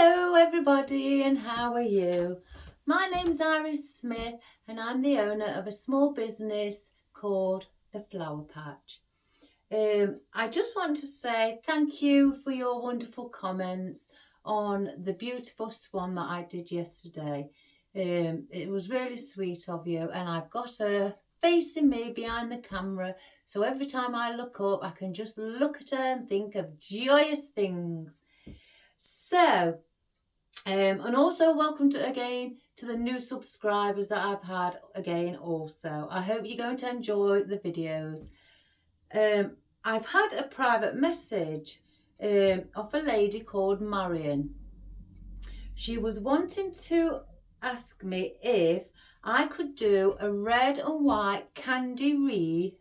Hello everybody, and how are you? My name's Iris Smith and I'm the owner of a small business called The Flower Patch. I just want to say thank you for your wonderful comments on the beautiful swan that I did yesterday. It was really sweet of you, and I've got her facing me behind the camera, so every time I look up I can just look at her and think of joyous things. So, and also welcome again to the new subscribers that I've had again also. I hope you're going to enjoy the videos. I've had a private message of a lady called Marion. She was wanting to ask me if I could do a red and white candy wreath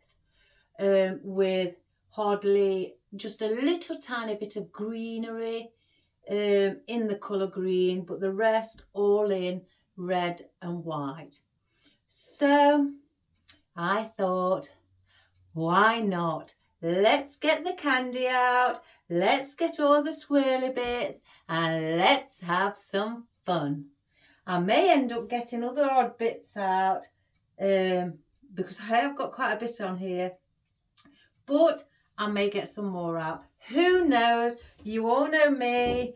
with hardly just a little tiny bit of greenery in the colour green, but the rest all in red and white. So I thought, why not? Let's get the candy out, let's get all the swirly bits, and let's have some fun. I may end up getting other odd bits out because I have got quite a bit on here, but I may get some more out. Who knows? You all know me.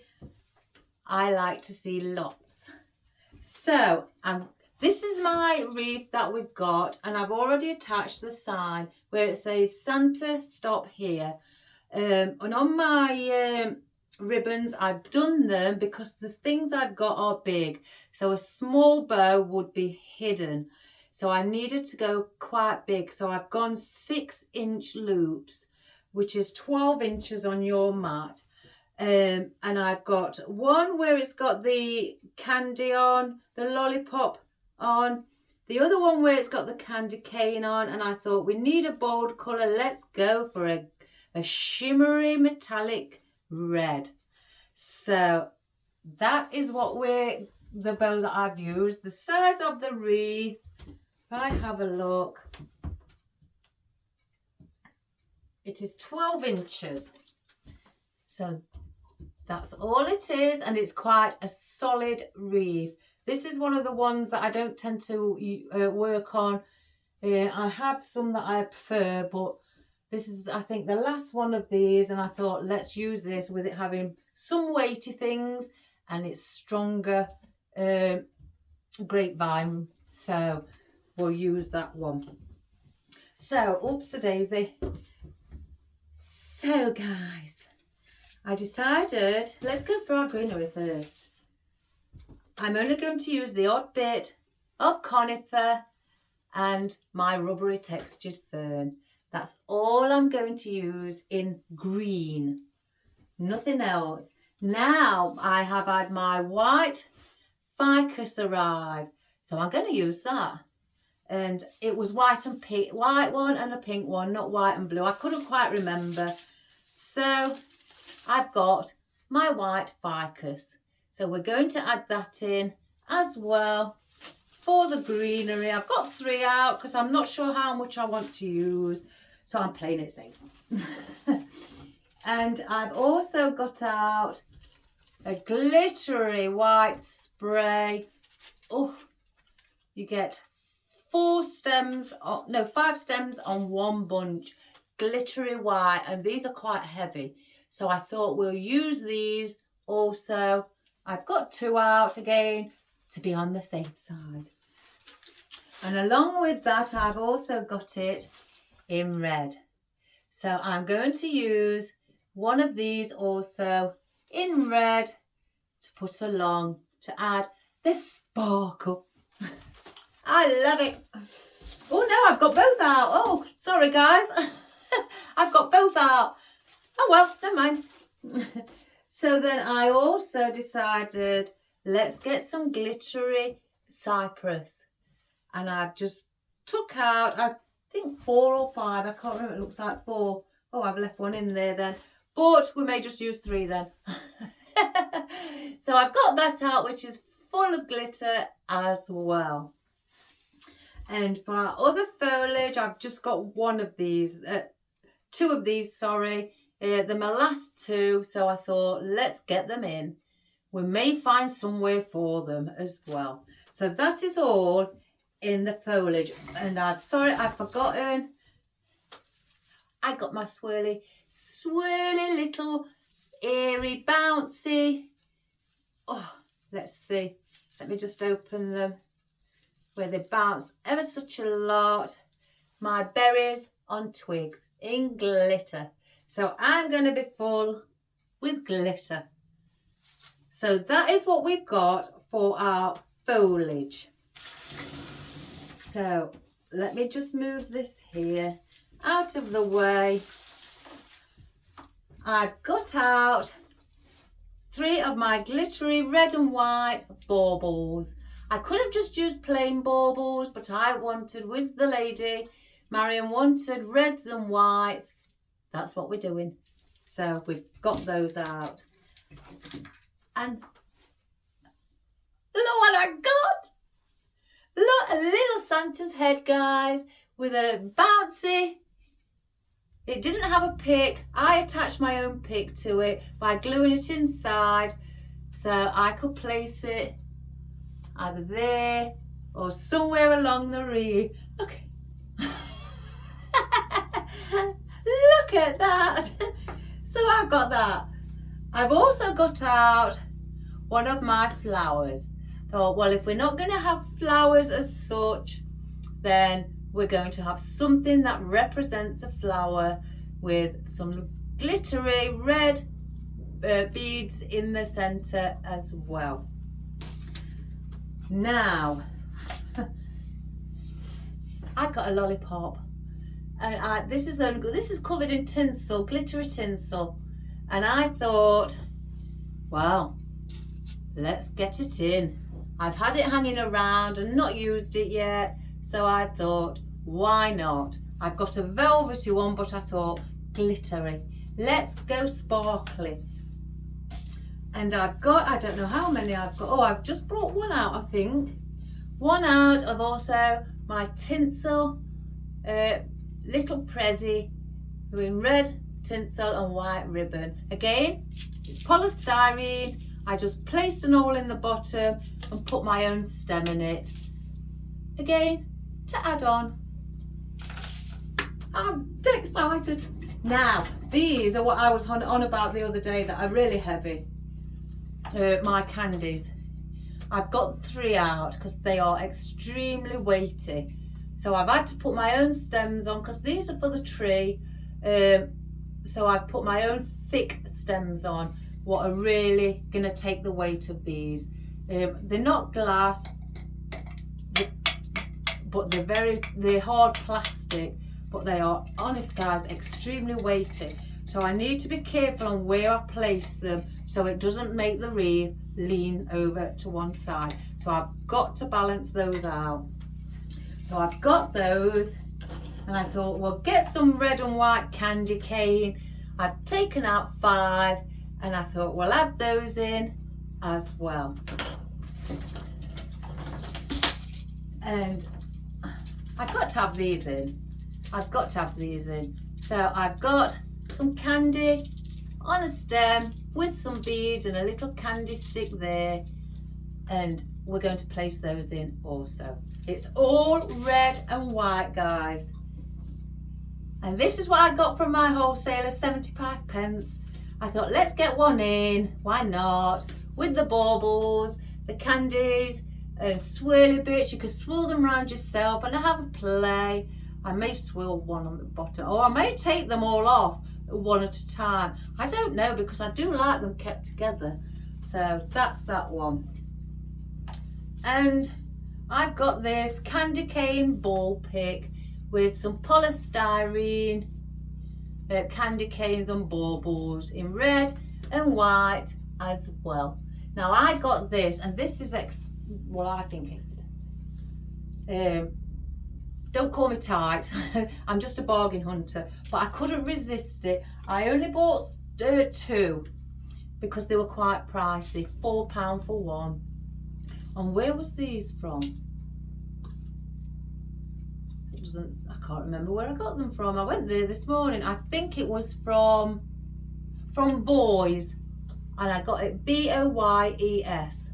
I like to see lots. So this is my wreath that we've got, and I've already attached the sign where it says Santa stop here. And on my ribbons I've done them because the things I've got are big, so a small bow would be hidden. So I needed to go quite big, so I've gone 6-inch loops, which is 12 inches on your mat. And I've got one where it's got the candy on, the lollipop on, the other one where it's got the candy cane on, and I thought we need a bold colour. Let's go for a shimmery metallic red. So that is the bow that I've used. The size of the wreath, if I have a look, it is 12 inches. So that's all it is, and it's quite a solid wreath. This is one of the ones that I don't tend to work on. I have some that I prefer, but this is, I think, the last one of these, and I thought let's use this with it having some weighty things, and it's stronger grapevine, so we'll use that one. So, oops-a-daisy. So guys, I decided, let's go for our greenery first. I'm only going to use the odd bit of conifer and my rubbery textured fern. That's all I'm going to use in green, nothing else. Now I have had my white ficus arrive, so I'm going to use that. And it was white and pink, white one and a pink one, not white and blue. I couldn't quite remember. So I've got my white ficus. So we're going to add that in as well for the greenery. I've got 3 out because I'm not sure how much I want to use, so I'm playing it safe. And I've also got out a glittery white spray. Oh, you get 5 stems on one bunch, glittery white, and these are quite heavy, so I thought we'll use these also. I've got 2 out again to be on the safe side. And along with that, I've also got it in red. So I'm going to use one of these also in red to put along to add the sparkle. I love it. Oh no, I've got both out. Oh, sorry guys. I've got both out. Oh well, never mind. So then I also decided, let's get some glittery cypress. And I've just took out, I think 4 or 5. I can't remember, it looks like 4. Oh, I've left one in there then. But we may just use 3 then. So I've got that out, which is full of glitter as well. And for our other foliage, I've just got 1 of these, 2 of these, sorry. They're my last 2, so I thought let's get them in we may find somewhere for them as well. So that is all in the foliage. And I've forgotten. I got my swirly little airy bouncy. Oh, let's see. Let me just open them where they bounce ever such a lot. My berries on twigs in glitter. So I'm going to be full with glitter. So that is what we've got for our foliage. So let me just move this here out of the way. I've got out 3 of my glittery red and white baubles. I could have just used plain baubles, but I wanted, with the lady, Marion wanted reds and whites. That's what we're doing. So we've got those out. And look what I got. Look, a little Santa's head, guys, with a bouncy. It didn't have a pick. I attached my own pick to it by gluing it inside, so I could place it either there or somewhere along the wreath. Okay. Look at that. So I've got that. I've also got out one of my flowers. Thought, well, if we're not going to have flowers as such, then we're going to have something that represents a flower with some glittery red beads in the center as well. Now, I got a lollipop, and this is covered in tinsel, glittery tinsel, and I thought, well, let's get it in. I've had it hanging around and not used it yet, so I thought, why not? I've got a velvety one, but I thought, glittery. Let's go sparkly. And I've got, I don't know how many I've got. Oh, I've just brought one out, I think. One out of also my tinsel little prezzy in red tinsel and white ribbon. Again, it's polystyrene. I just placed an hole in the bottom and put my own stem in it. Again, to add on. I'm excited. Now, these are what I was on about the other day that are really heavy. My candies. I've got 3 out because they are extremely weighty. So I've had to put my own stems on because these are for the tree. So I've put my own thick stems on, what are really going to take the weight of these. They're not glass, but they're hard plastic, but they are, honest guys, extremely weighty. So I need to be careful on where I place them so it doesn't make the wreath lean over to one side. So I've got to balance those out. So I've got those, and I thought, well, get some red and white candy cane. I've taken out 5, and I thought, we'll add those in as well. And I've got to have these in. I've got to have these in. So I've got some candy on a stem with some beads and a little candy stick there, and we're going to place those in also. It's all red and white, guys, and this is what I got from my wholesaler, 75p. I thought, let's get one in, why not, with the baubles, the candies and swirly bits. You can swirl them around yourself and have a play. I may swirl one on the bottom, or I may take them all off one at a time. I don't know, because I do like them kept together. So that's that one. And I've got this candy cane ball pick with some polystyrene candy canes and baubles in red and white as well. Now I got this, and this is well, I think it's don't call me tight. I'm just a bargain hunter, but I couldn't resist it. I only bought 2 because they were quite pricey, £4 for one. And where was these from? I can't remember where I got them from. I went there this morning. I think it was from Boys. and I got it BOYES,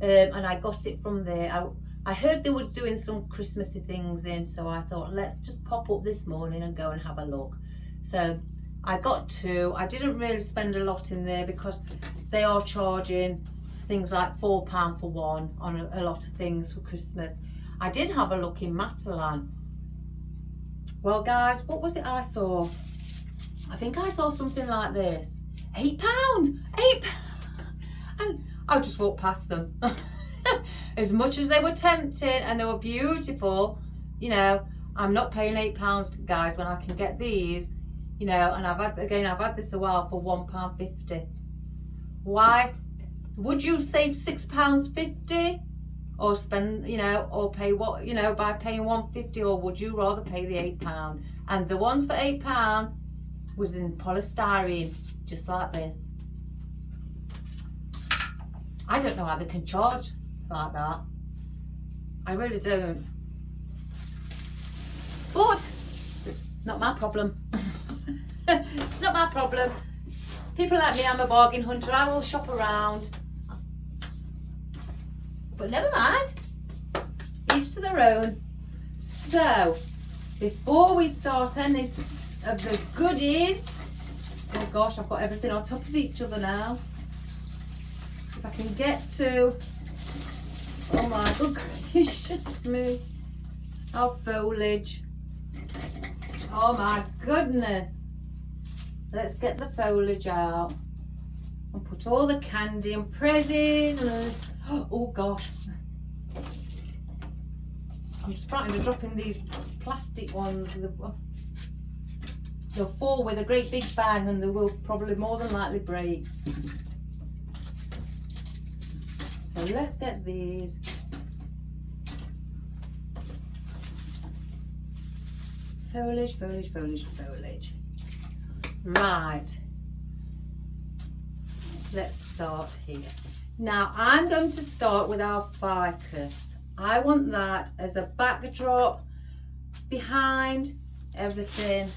and I got it from there. I heard they was doing some Christmassy things in, so I thought let's just pop up this morning and go and have a look. So I got two. I didn't really spend a lot in there because they are charging things like £4 for one on a lot of things for Christmas. I did have a look in Matalan. Well guys, what was it I saw? I think I saw something like this. £8, £8, and I just walked past them. As much as they were tempting and they were beautiful, you know, I'm not paying £8, guys, when I can get these, you know. And I've had this a while for £1.50. Why would you save £6.50 or spend, you know, or pay what, you know, by paying £1.50, or would you rather pay the £8? And the ones for £8 was in polystyrene, just like this. I don't know how they can charge like that. I really don't. But not my problem. It's not my problem. People like me, I'm a bargain hunter. I will shop around. But never mind. Each to their own. So, before we start any of the goodies, oh gosh, I've got everything on top of each other now. If I can get to, oh my good gracious me, our foliage. Oh my goodness. Let's get the foliage out and put all the candy and prezzies and, oh gosh. I'm just frightened of dropping these plastic ones. They'll fall with a great big bang and they will probably more than likely break. So let's get these. Foliage, foliage, foliage, foliage. Right. Let's start here. Now I'm going to start with our ficus. I want that as a backdrop behind everything.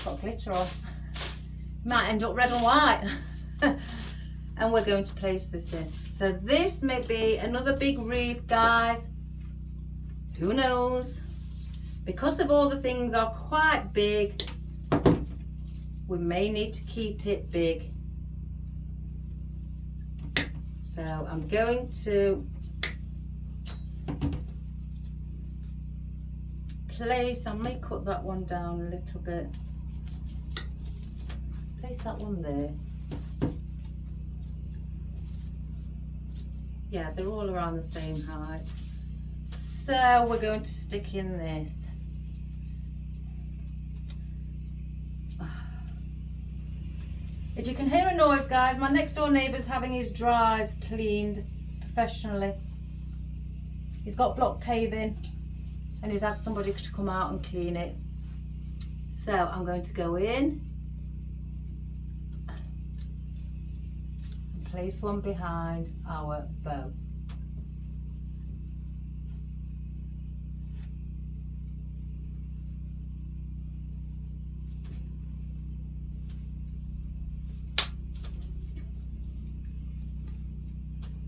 Got glitter on. Might end up red and white. And we're going to place this in. So this may be another big wreath, guys. Who knows? Because of all the things are quite big, we may need to keep it big. So I'm going to place, I may cut that one down a little bit. Place that one there. Yeah, they're all around the same height. So we're going to stick in this. If you can hear a noise, guys, my next door neighbour's having his drive cleaned professionally. He's got block paving and he's had somebody to come out and clean it. So I'm going to go in and place one behind our bow.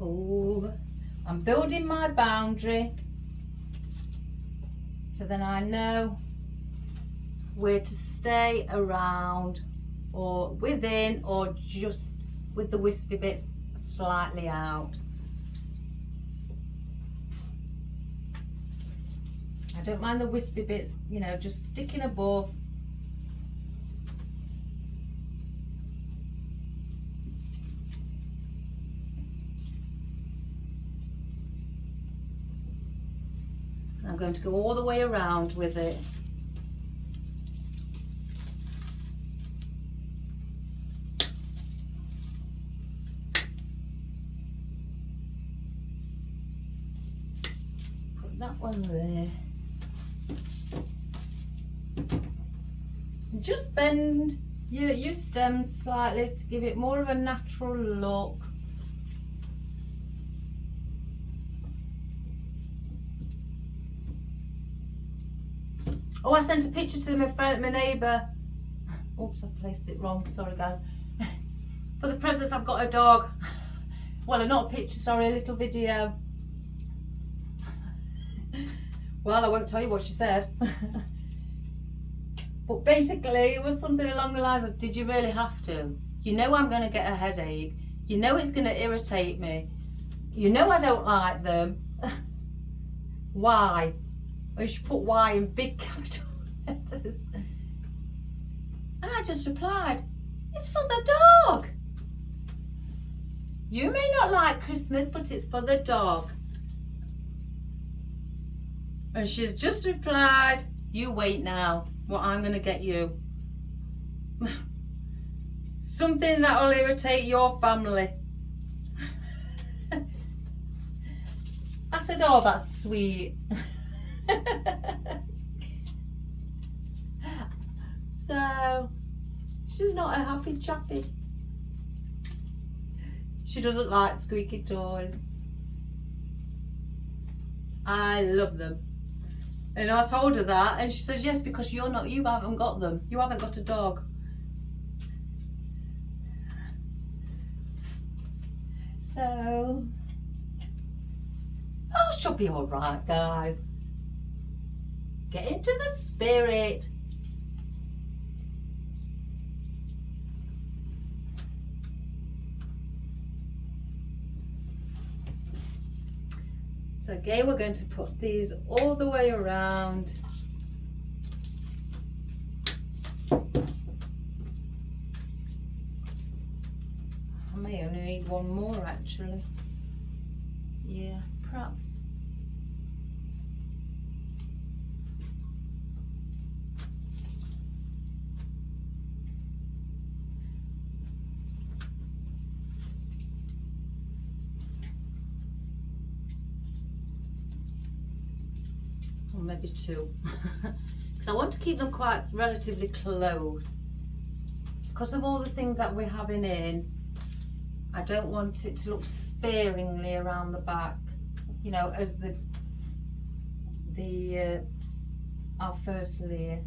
Oh, I'm building my boundary so then I know where to stay around or within or just with the wispy bits slightly out. I don't mind the wispy bits, you know, just sticking above. I'm going to go all the way around with it. Put that one there. And just bend your stems slightly to give it more of a natural look. Oh, I sent a picture to my neighbour. Oops, I placed it wrong. Sorry, guys. For the presents, I've got a dog. Well, not a picture, sorry, a little video. Well, I won't tell you what she said. But basically, it was something along the lines of, did you really have to? You know I'm going to get a headache. You know it's going to irritate me. You know I don't like them. Why? Or you should put why in big capital letters. And I just replied, it's for the dog. You may not like Christmas, but it's for the dog. And she's just replied, you wait now, what I'm going to get you. Something that will irritate your family. I said, oh, that's sweet. So, she's not a happy chappy. She doesn't like squeaky toys. I love them. And I told her that, and she said, yes, because you haven't got them. You haven't got a dog. So, oh, she'll be all right, guys. Get into the spirit. So again, we're going to put these all the way around. I may only need one more actually. Yeah, perhaps. Or maybe two. Because I want to keep them quite relatively close. Because of all the things that we're having in, I don't want it to look sparingly around the back, you know, as our first layer.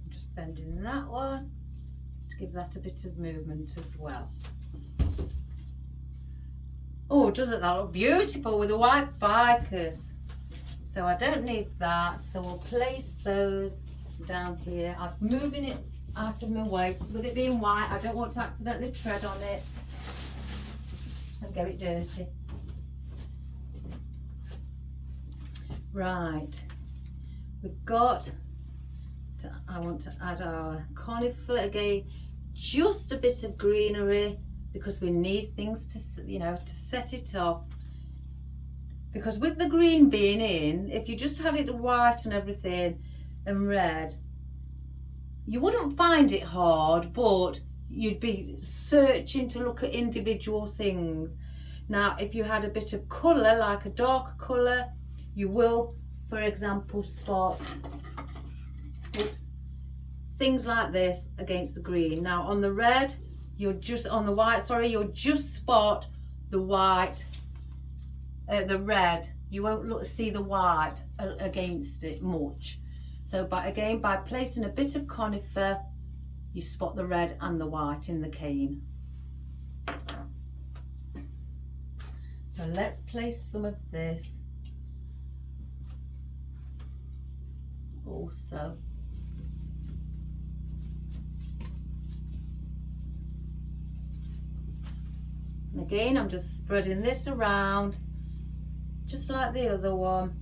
I'm just bending that one to give that a bit of movement as well. Oh, doesn't that look beautiful with the white ficus? So I don't need that, so we'll place those down here. I'm moving it out of my way. With it being white, I don't want to accidentally tread on it and get it dirty. Right, we've got, I want to add our conifer again, just a bit of greenery, because we need things to, you know, to set it off. Because with the green being in, if you just had it white and everything and red, you wouldn't find it hard, but you'd be searching to look at individual things. Now, if you had a bit of colour, like a dark colour, you will, for example, spot things like this against the green. Now, on the red, you'll just, on the white, sorry, you'll just spot the white, the red. You won't see the white against it much. So, again, by placing a bit of conifer, you spot the red and the white in the cane. So let's place some of this also. And again, I'm just spreading this around, just like the other one.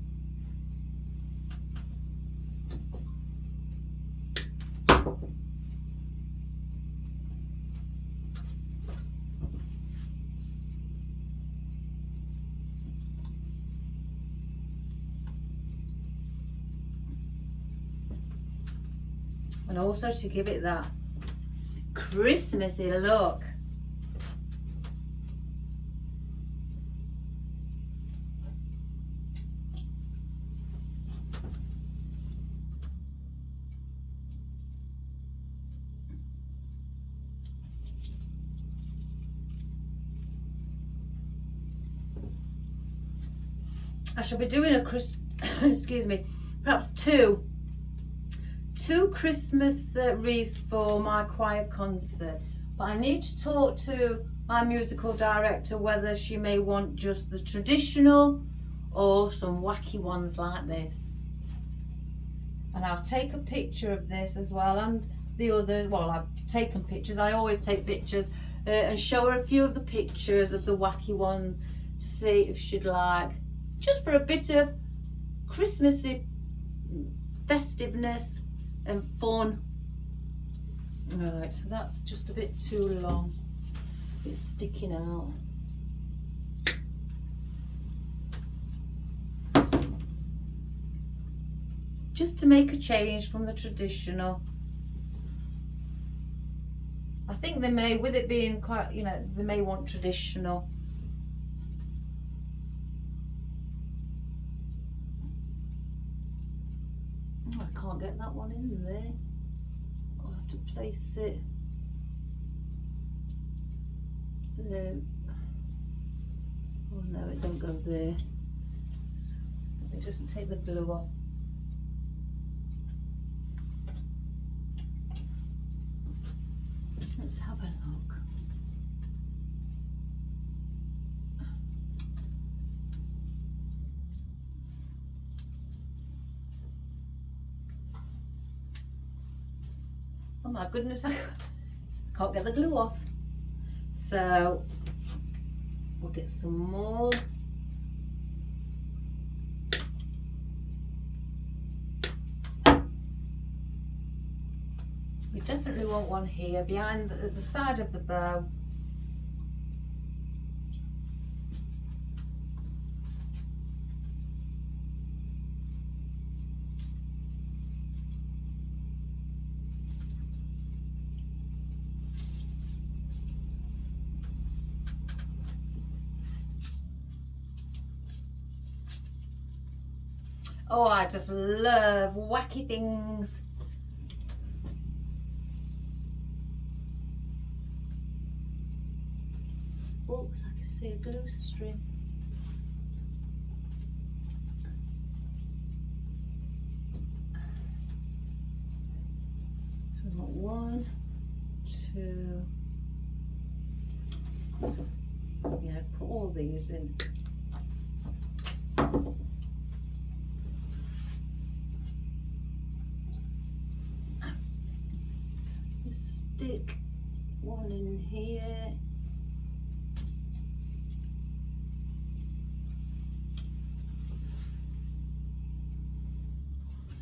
And also to give it that Christmassy look. I shall be doing a excuse me, perhaps two Christmas wreaths for my choir concert, but I need to talk to my musical director whether she may want just the traditional or some wacky ones like this. And I'll take a picture of this as well, and the other, well, I've taken pictures, I always take pictures, and show her a few of the pictures of the wacky ones to see if she'd like, just for a bit of Christmassy festiveness and fun. Right, so that's just a bit too long. It's sticking out. Just to make a change from the traditional. I think they may, with it being quite, you know, they may want traditional. Oh, I can't get that one in there. I'll have to place it. Oh no, it don't go there. So let me just take the glue off. Let's have a look. Oh my goodness, I can't get the glue off. So we'll get some more. We definitely want one here behind the side of the bow. Oh, I just love wacky things. Oops, I can see a glue string. So we've got 1, 2. Yeah, put all these in. Stick one in here.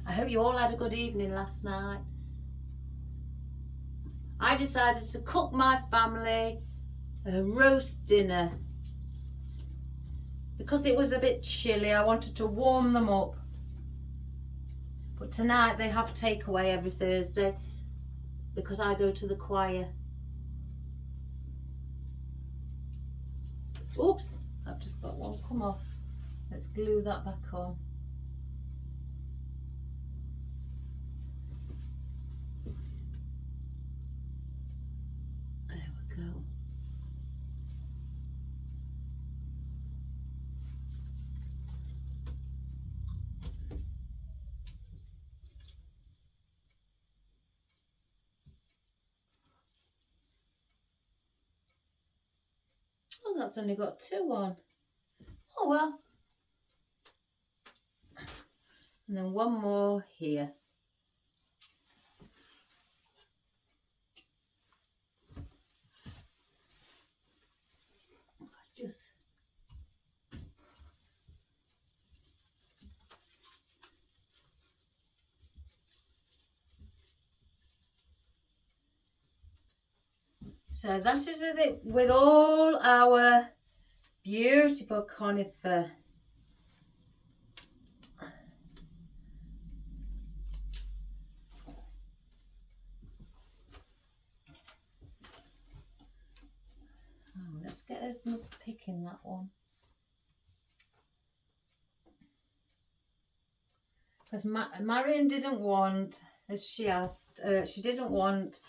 I hope you all had a good evening last night. I decided to cook my family a roast dinner because it was a bit chilly. I wanted to warm them up. But tonight they have takeaway every Thursday because I go to the choir. Oops, I've just got one come off. Let's glue that back on. There we go. Oh, that's only got 2 on. Oh well. And then one more here. Just so that is with it, with all our beautiful conifer. Oh, let's get another pick in that one. Because Marion didn't want, as she asked, she didn't want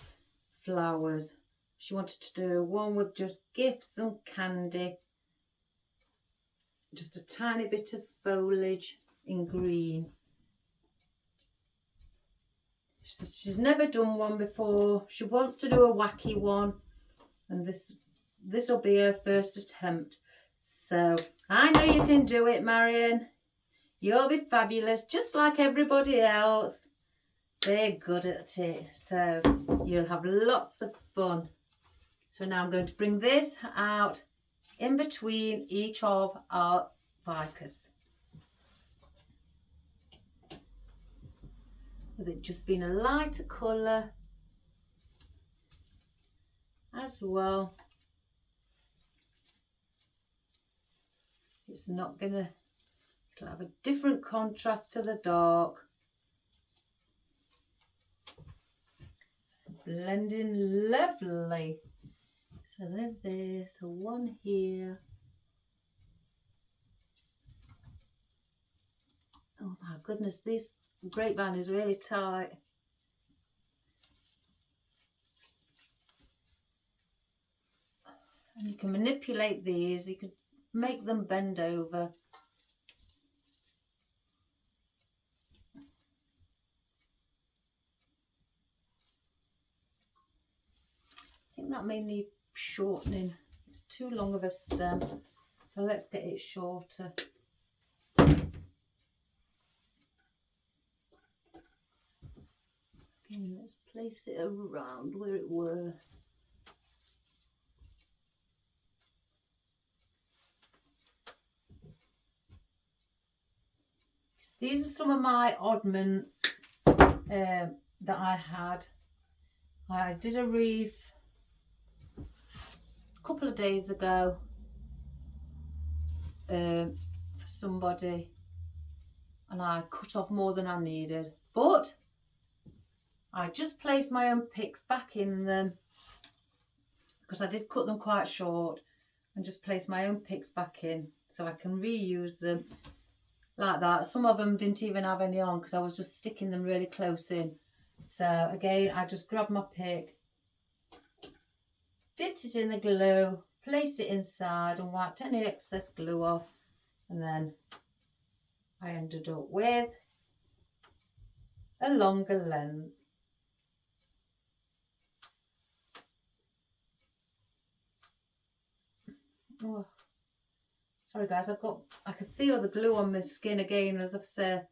flowers. She wanted to do one with just gifts and candy. just a tiny bit of foliage in green. She says she's never done one before. She wants to do a wacky one, and this will be her first attempt. So I know you can do it, Marion. You'll be fabulous, just like everybody else. They're good at it, so you'll have lots of fun. So now I'm going to bring this out in between each of our ficus, with it just being a lighter colour as well. It's not gonna, it'll have a different contrast to the dark. Blending lovely. So then there's one here. Oh my goodness, this grapevine is really tight. And you can manipulate these, you can make them bend over. I think that may need shortening. It's too long of a stem, so let's get it shorter. Okay, let's place it around where it were. These are some of my oddments that I had. I did a wreath a couple of days ago for somebody, and I cut off more than I needed, but I just placed my own picks back in them because I did cut them quite short, and just placed my own picks back in so I can reuse them like that. Some of them didn't even have any on because I was just sticking them really close in. So again, I just grabbed my pick, dipped it in the glue, placed it inside and wiped any excess glue off, and then I ended up with a longer length. Oh, sorry guys, I can feel the glue on my skin again. As I've said,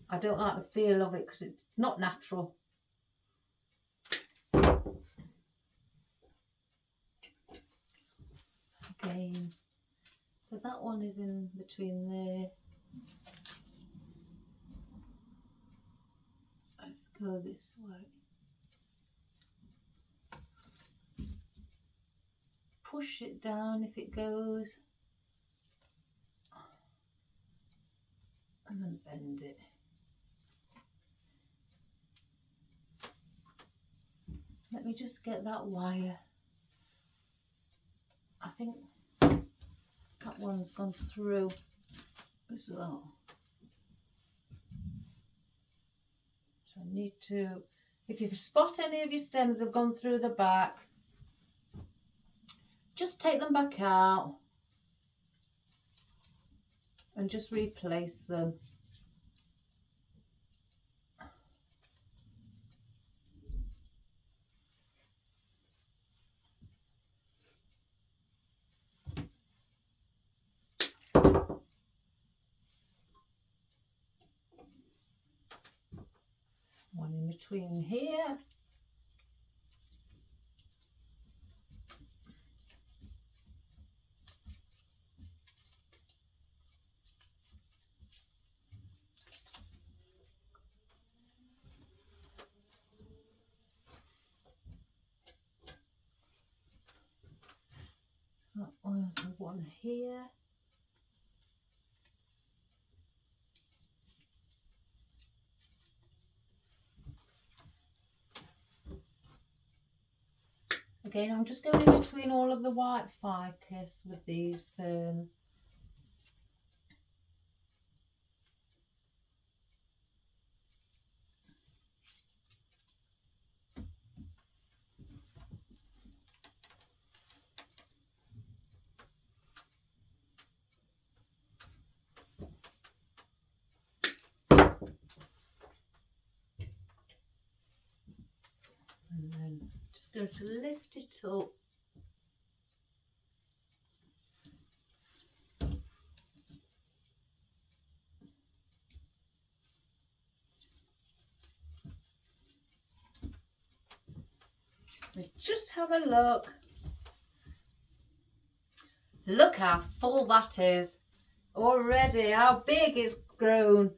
I don't like the feel of it because it's not natural. Again, so that one is in between there. Let's go this way. Push it down if it goes, and then bend it. Let me just get that wire. I think that one's gone through as well. So I need to, if you spot any of your stems have gone through the back, just take them back out and just replace them. One in between here. That one's the one here. Again, I'm just going in between all of the white ficus with these ferns. And then just going to lift it up. Just have a look. Look how full that is already, how big it's grown.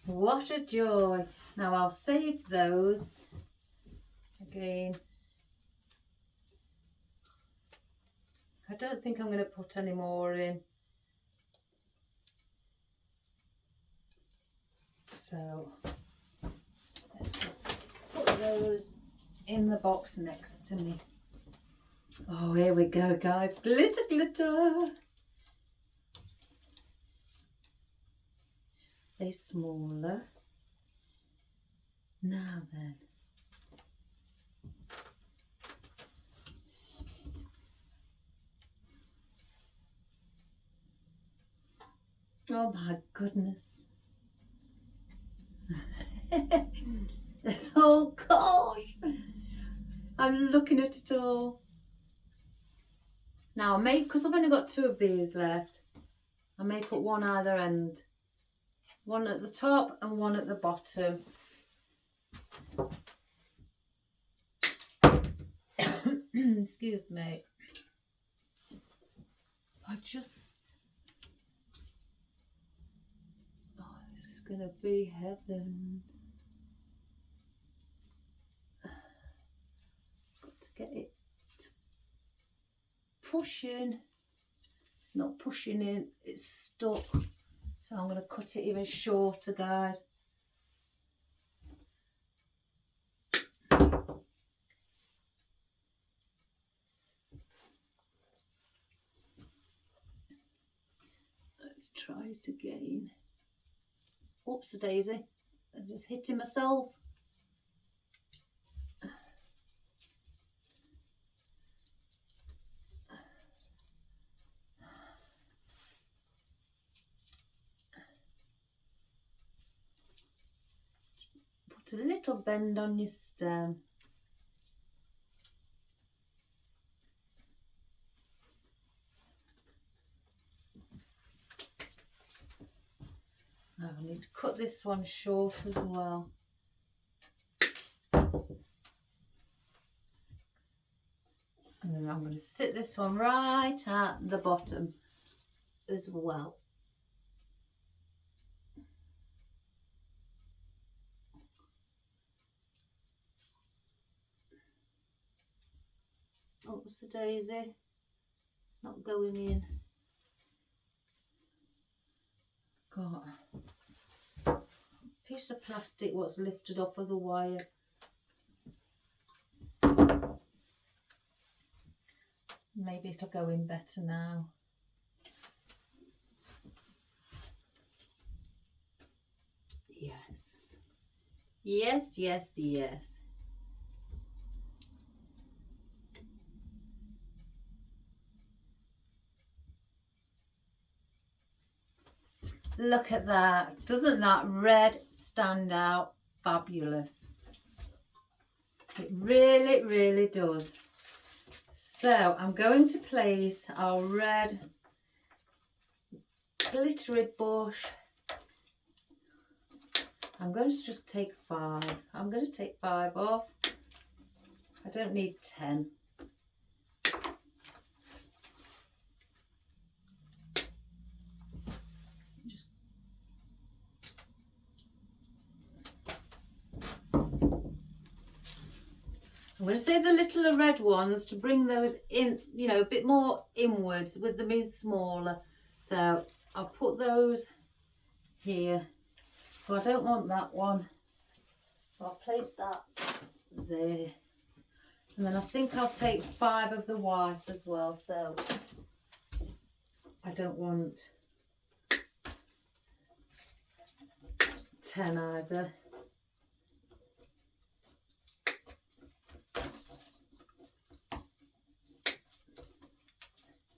What a joy. Now I'll save those again. I don't think I'm going to put any more in. So let's just put those in the box next to me. Oh, here we go, guys. Glitter, glitter. They're smaller. Now then. Oh my goodness. Oh gosh. I'm looking at it all. Now I may, because I've only got 2 of these left, I may put one either end. One at the top and one at the bottom. Excuse me. Oh, this is going to be heaven. Got to get it pushing. It's not pushing in, it's stuck. So I'm going to cut it even shorter, guys. Let's try it again. Oops, a daisy. I'm just hitting myself. Put a little bend on your stem. Now I need to cut this one short as well. And then I'm going to sit this one right at the bottom as well. Oops, the daisy. It's not going in. Got a piece of plastic what's lifted off of the wire. Maybe it'll go in better now. Yes. Yes, yes, yes. Look at that. Doesn't that red stand out fabulous? It really, really does. So I'm going to place our red glittery bush. I'm going to just take 5. I'm going to take 5 off. I don't need 10. I'm going to save the little red ones to bring those in, you know, a bit more inwards with them being smaller. So I'll put those here. So I don't want that one. So I'll place that there. And then I think I'll take 5 of the white as well. So I don't want 10 either.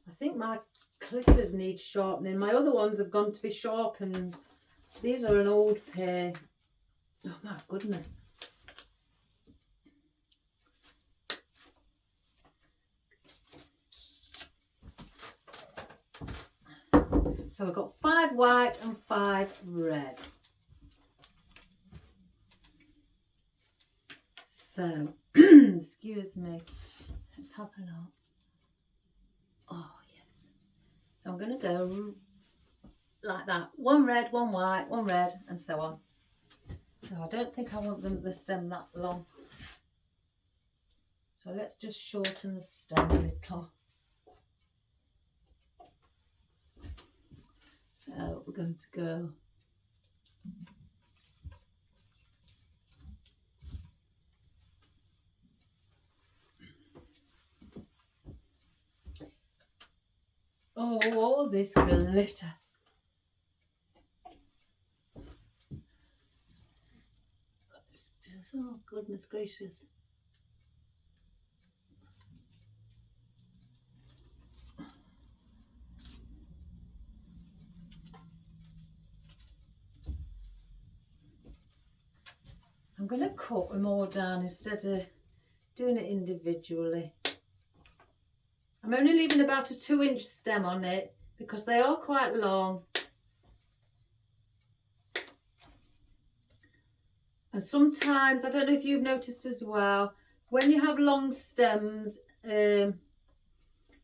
I think my clippers need sharpening. My other ones have gone to be sharpened. These are an old pair. Oh my goodness. So we've got 5 white and 5 red. So, excuse me. Let's have a look. Oh, yes. So I'm going to go like that. 1 red, 1 white, 1 red, and so on. So I don't think I want the stem that long. So let's just shorten the stem a little. So we're going to go oh, all this glitter. It's just, oh goodness gracious. I'm going to cut them all down instead of doing it individually. I'm only leaving about a 2-inch stem on it because they are quite long. And sometimes, I don't know if you've noticed as well, when you have long stems,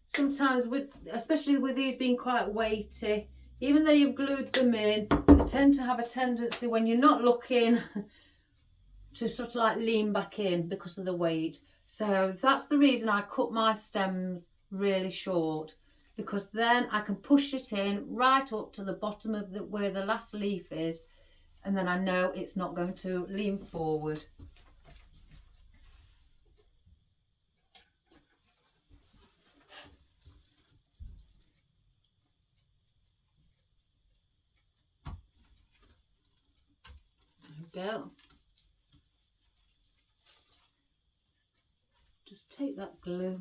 sometimes especially with these being quite weighty, even though you've glued them in, they tend to have a tendency when you're not looking to sort of like lean back in because of the weight. So that's the reason I cut my stems really short, because then I can push it in right up to the bottom of where the last leaf is, and then I know it's not going to lean forward. There we go. Just take that glue.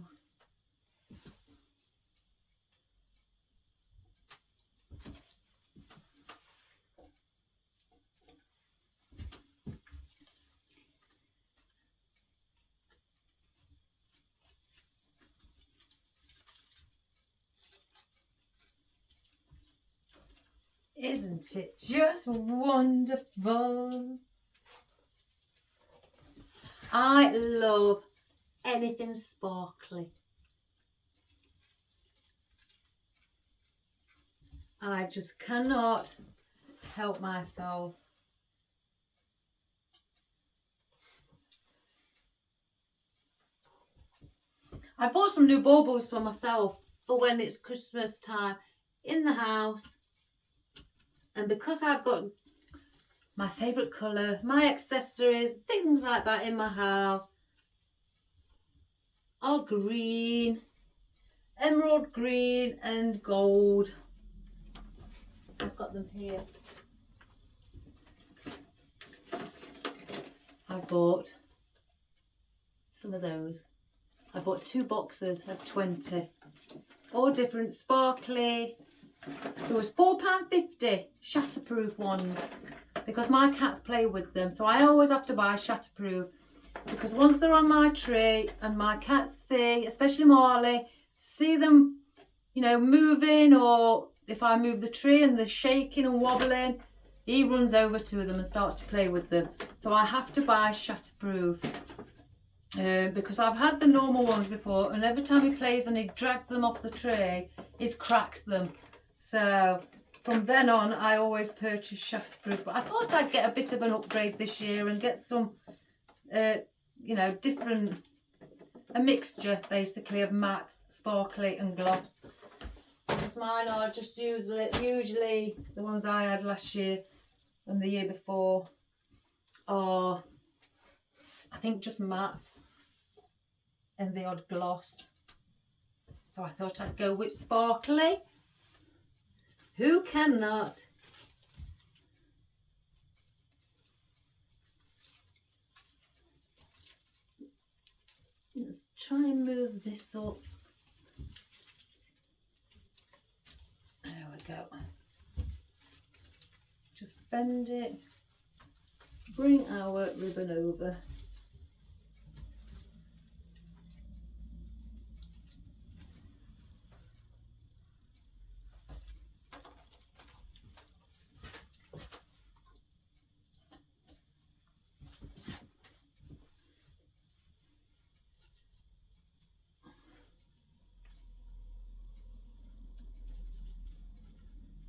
Isn't it just wonderful? I love anything sparkly. I just cannot help myself. I bought some new baubles for myself for when it's Christmas time in the house. And because I've got my favourite colour, my accessories, things like that in my house are green, emerald green and gold. I've got them here. I bought some of those. I bought 2 boxes of 20. All different sparkly. It was £4.50 shatterproof ones because my cats play with them. So I always have to buy shatterproof because once they're on my tree and my cats see, especially Marley, see them, you know, moving, or if I move the tree and they're shaking and wobbling, he runs over to them and starts to play with them. So I have to buy shatterproof. Because I've had the normal ones before, and every time he plays and he drags them off the tray, he's cracked them. So from then on, I always purchase shatterproof. But I thought I'd get a bit of an upgrade this year and get some, you know, a mixture basically of matte, sparkly and gloss. Because mine are just usually the ones I had last year and the year before are, I think, just matte and the odd gloss. So I thought I'd go with sparkly. Who cannot? Let's try and move this up. There we go. Just bend it bring our ribbon over.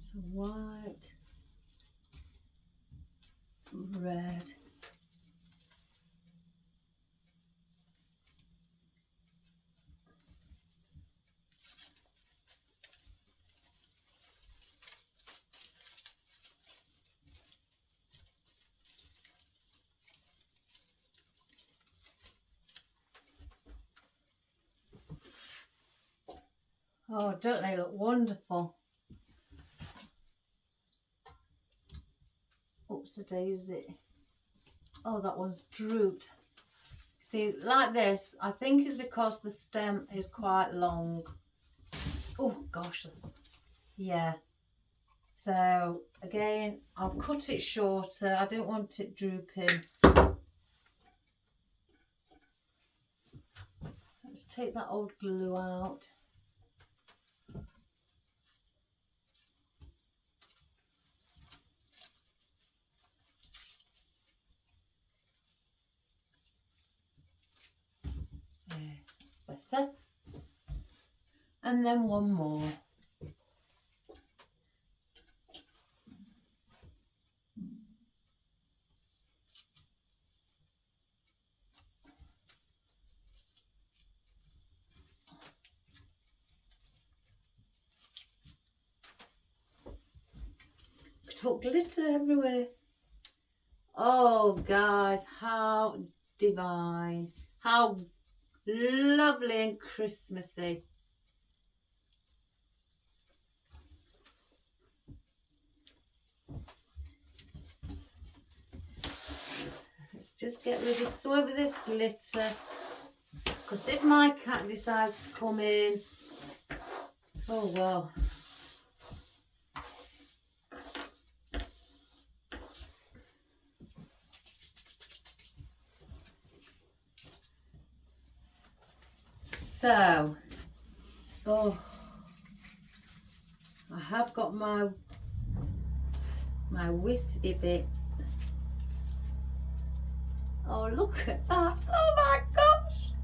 So white, red, oh, don't they look wonderful? Oops a daisy. Oh, that one's drooped. See, like this, I think is because the stem is quite long. Oh gosh, yeah. So again, I'll cut it shorter. I don't want it drooping. Let's take that old glue out. That's better. And then one more. Put glitter everywhere. Oh guys, how divine, how lovely and Christmassy. Let's just get rid of some of this glitter, because if my cat decides to come in, oh well. So, oh, I have got my wispy bits. Oh, look at that. Oh my gosh.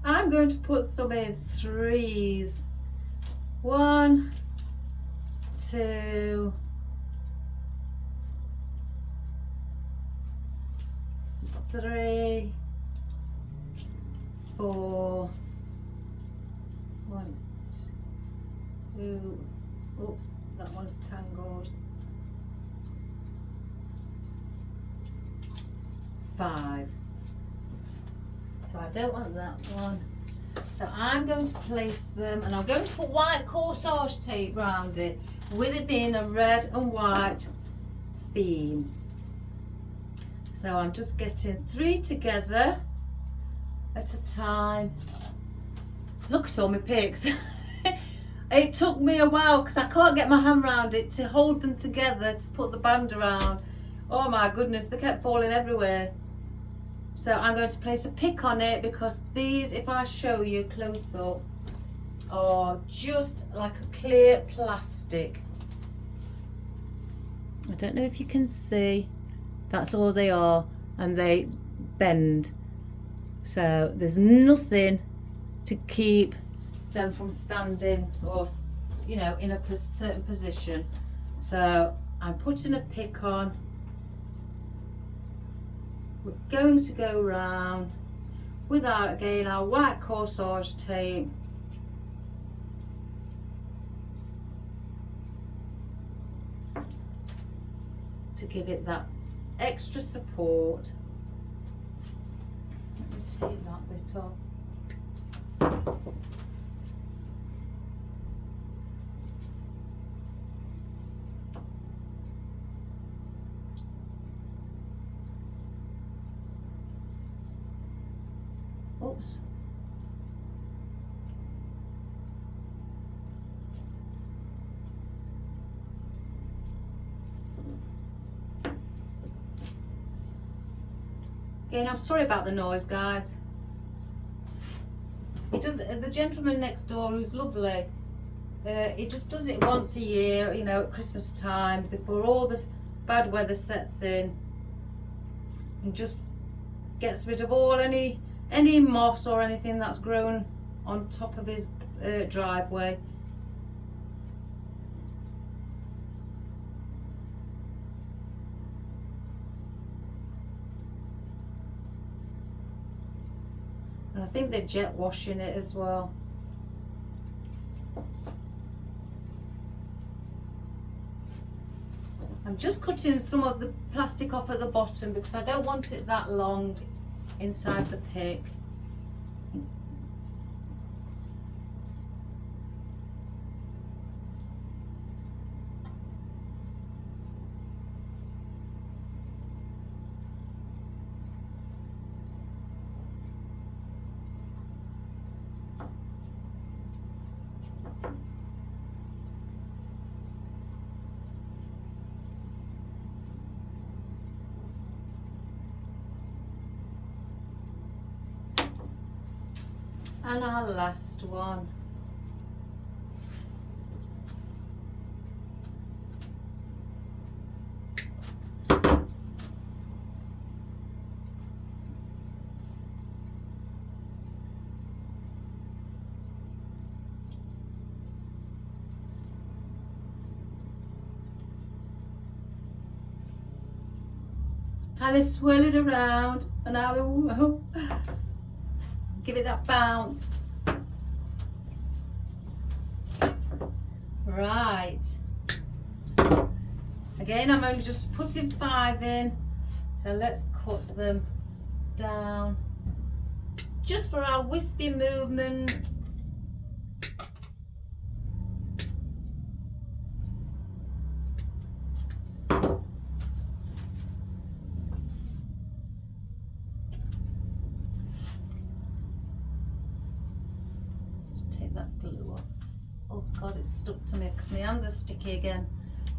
I'm going to put some in threes. 1, 2, 3, 4, 1, 2, oops, that one's tangled. 5. So I don't want that one. So I'm going to place them, and I'm going to put white corsage tape around it, with it being a red and white theme. So I'm just getting 3 together at a time. Look at all my picks. It took me a while because I can't get my hand around it to hold them together to put the band around. Oh my goodness, they kept falling everywhere. So I'm going to place a pick on it, because these, if I show you close up, are just like a clear plastic. I don't know if you can see, that's all they are, and they bend. So there's nothing to keep them from standing or, you know, in a certain position. So I'm putting a pick on. We're going to go round with our, again, our white corsage tape. To give it that extra support. Let me take that bit off. Oops. Again, I'm sorry about the noise, guys. He does, the gentleman next door, who's lovely, he just does it once a year, you know, at Christmas time, before all the bad weather sets in, and just gets rid of all any moss or anything that's grown on top of his driveway. And I think they're jet washing it as well. I'm just cutting some of the plastic off at the bottom because I don't want it that long inside the pick. And our last one. How they swirl it around and how they give it that bounce. Right. Again, I'm only just putting 5 in, so let's cut them down just for our wispy movement. Take that glue off. Oh God, it's stuck to me because my hands are sticky again.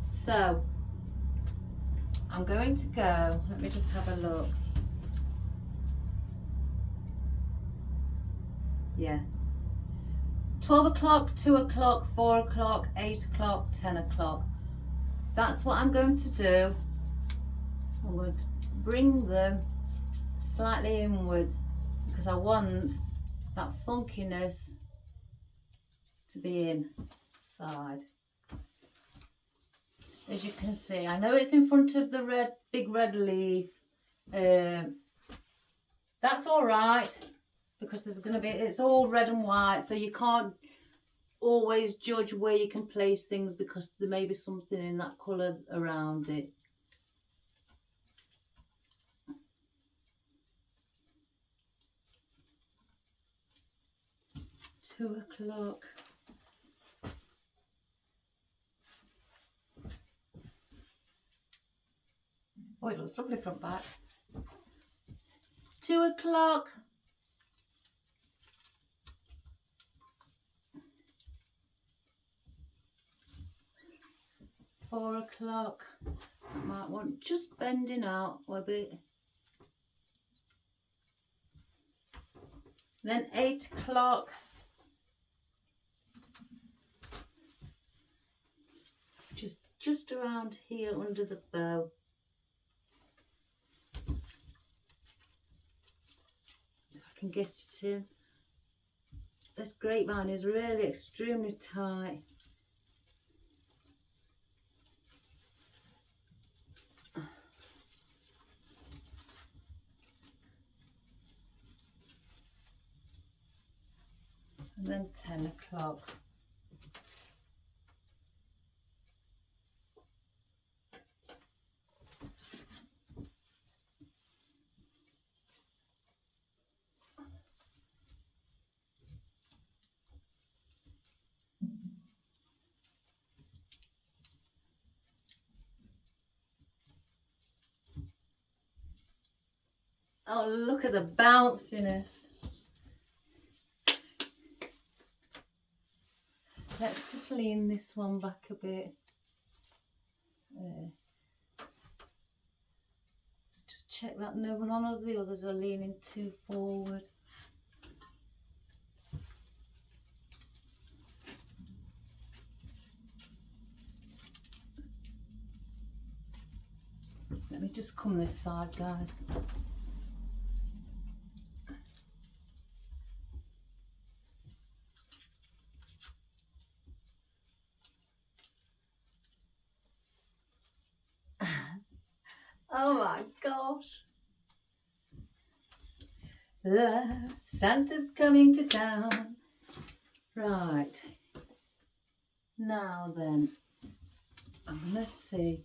So I'm going to go, let me just have a look. Yeah. 12 o'clock, 2 o'clock, 4 o'clock, 8 o'clock, 10 o'clock. That's what I'm going to do. I'm going to bring them slightly inwards because I want that funkiness to be inside. As you can see, I know it's in front of the big red leaf. That's all right because there's going to be, it's all red and white, so you can't always judge where you can place things because there may be something in that colour around it. Two o'clock. Oh, it looks lovely front back. 2 o'clock. 4 o'clock. I might want just bending out a bit. Then 8 o'clock. Just around here under the bow. If I can get it in. This grapevine is really extremely tight. And then 10 o'clock. Oh, look at the bounciness. Let's just lean this one back a bit. Let's just check that none of the others are leaning too forward. Let me just come this side, guys. Oh my gosh. Santa's coming to town. Right. Now then, I'm going to see.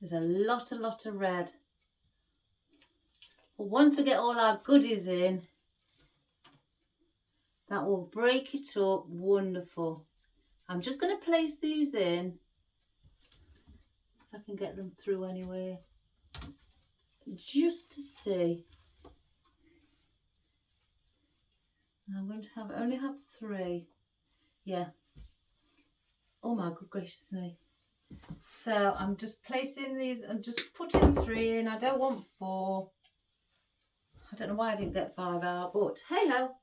There's a lot of red. But once we get all our goodies in, that will break it up wonderful. I'm just going to place these in. If I can get them through anyway. Just to see. I'm going to only have 3. Yeah. Oh my good gracious me. So I'm just placing these and just putting 3 in. I don't want 4. I don't know why I didn't get 5 out, but hey ho.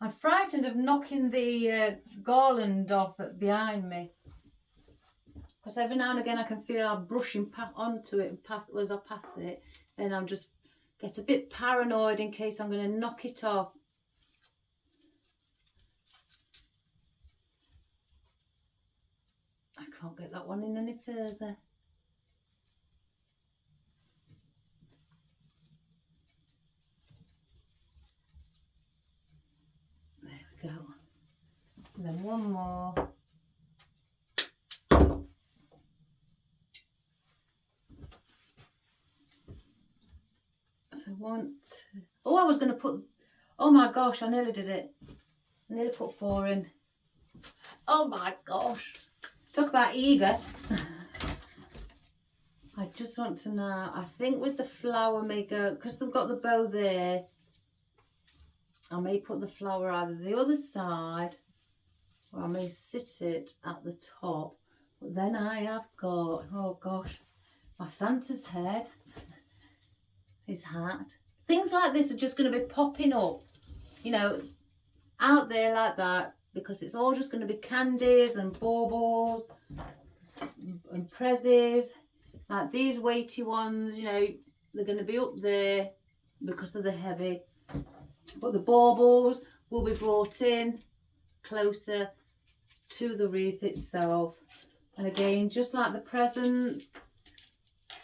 I'm frightened of knocking the garland off behind me, because every now and again I can feel I'm brushing onto it and pass as I pass it, and I'm just get a bit paranoid in case I'm going to knock it off. I can't get that one in any further. Go. And then one more. So 1, 2. Oh, I was going to put. Oh my gosh, I nearly did it. I nearly put 4 in. Oh my gosh. Talk about eager. I just want to now. I think with the flower may go, because they've got the bow there. I may put the flower either the other side, or I may sit it at the top. But then I have got, oh gosh, my Santa's head, his hat. Things like this are just going to be popping up, you know, out there like that, because it's all just going to be candies and baubles and prezzies. Like these weighty ones, you know, they're going to be up there because of the heavy. But the baubles will be brought in closer to the wreath itself. And again, just like the present,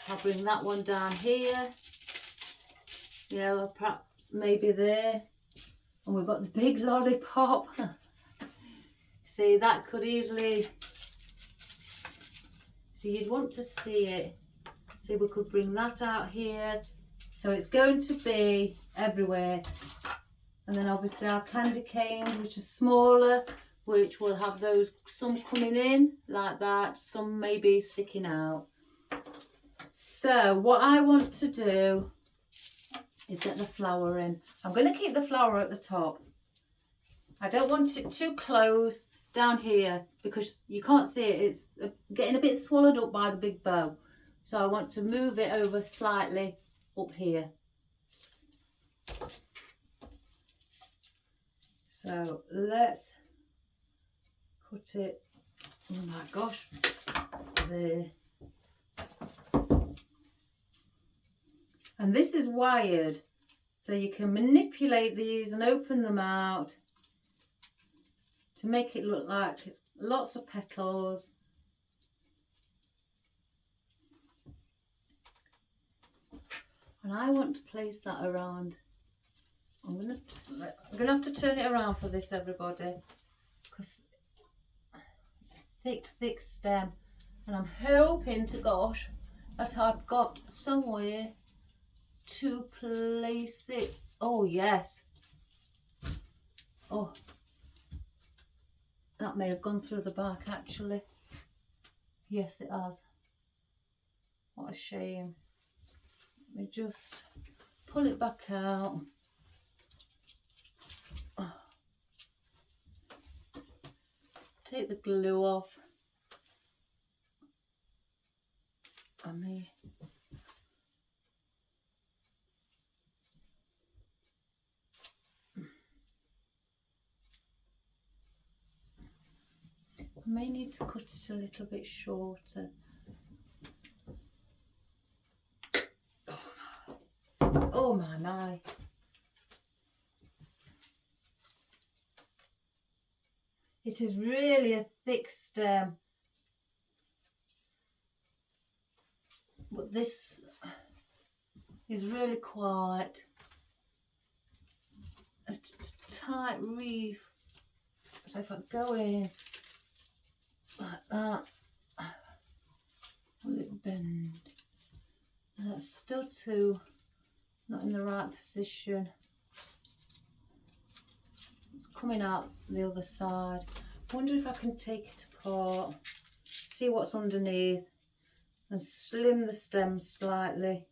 I'll bring that one down here. You know, perhaps maybe there. And we've got the big lollipop. See, that could easily... See, you'd want to see it. See, we could bring that out here. So it's going to be everywhere. And then obviously our candy canes, which are smaller, which will have those, some coming in like that, some maybe sticking out. So what I want to do is get the flower in. I'm going to keep the flower at the top. I don't want it too close down here because you can't see it. It's getting a bit swallowed up by the big bow. So I want to move it over slightly up here. So let's cut it, oh my gosh, there. And this is wired, so you can manipulate these and open them out to make it look like it's lots of petals. And I want to place that around. I'm gonna have to turn it around for this, everybody, because it's a thick stem, and I'm hoping to God that I've got somewhere to place it. Oh yes. Oh, that may have gone through the bark actually. Yes, it has. What a shame. me just pull it back out. Take the glue off. I may need to cut it a little bit shorter. Oh my. It is really a thick stem. But this is really quite a tight wreath. So if I go in like that, will it bend? And that's still not in the right position. It's coming out the other side. I wonder if I can take it apart, see what's underneath, and slim the stem slightly.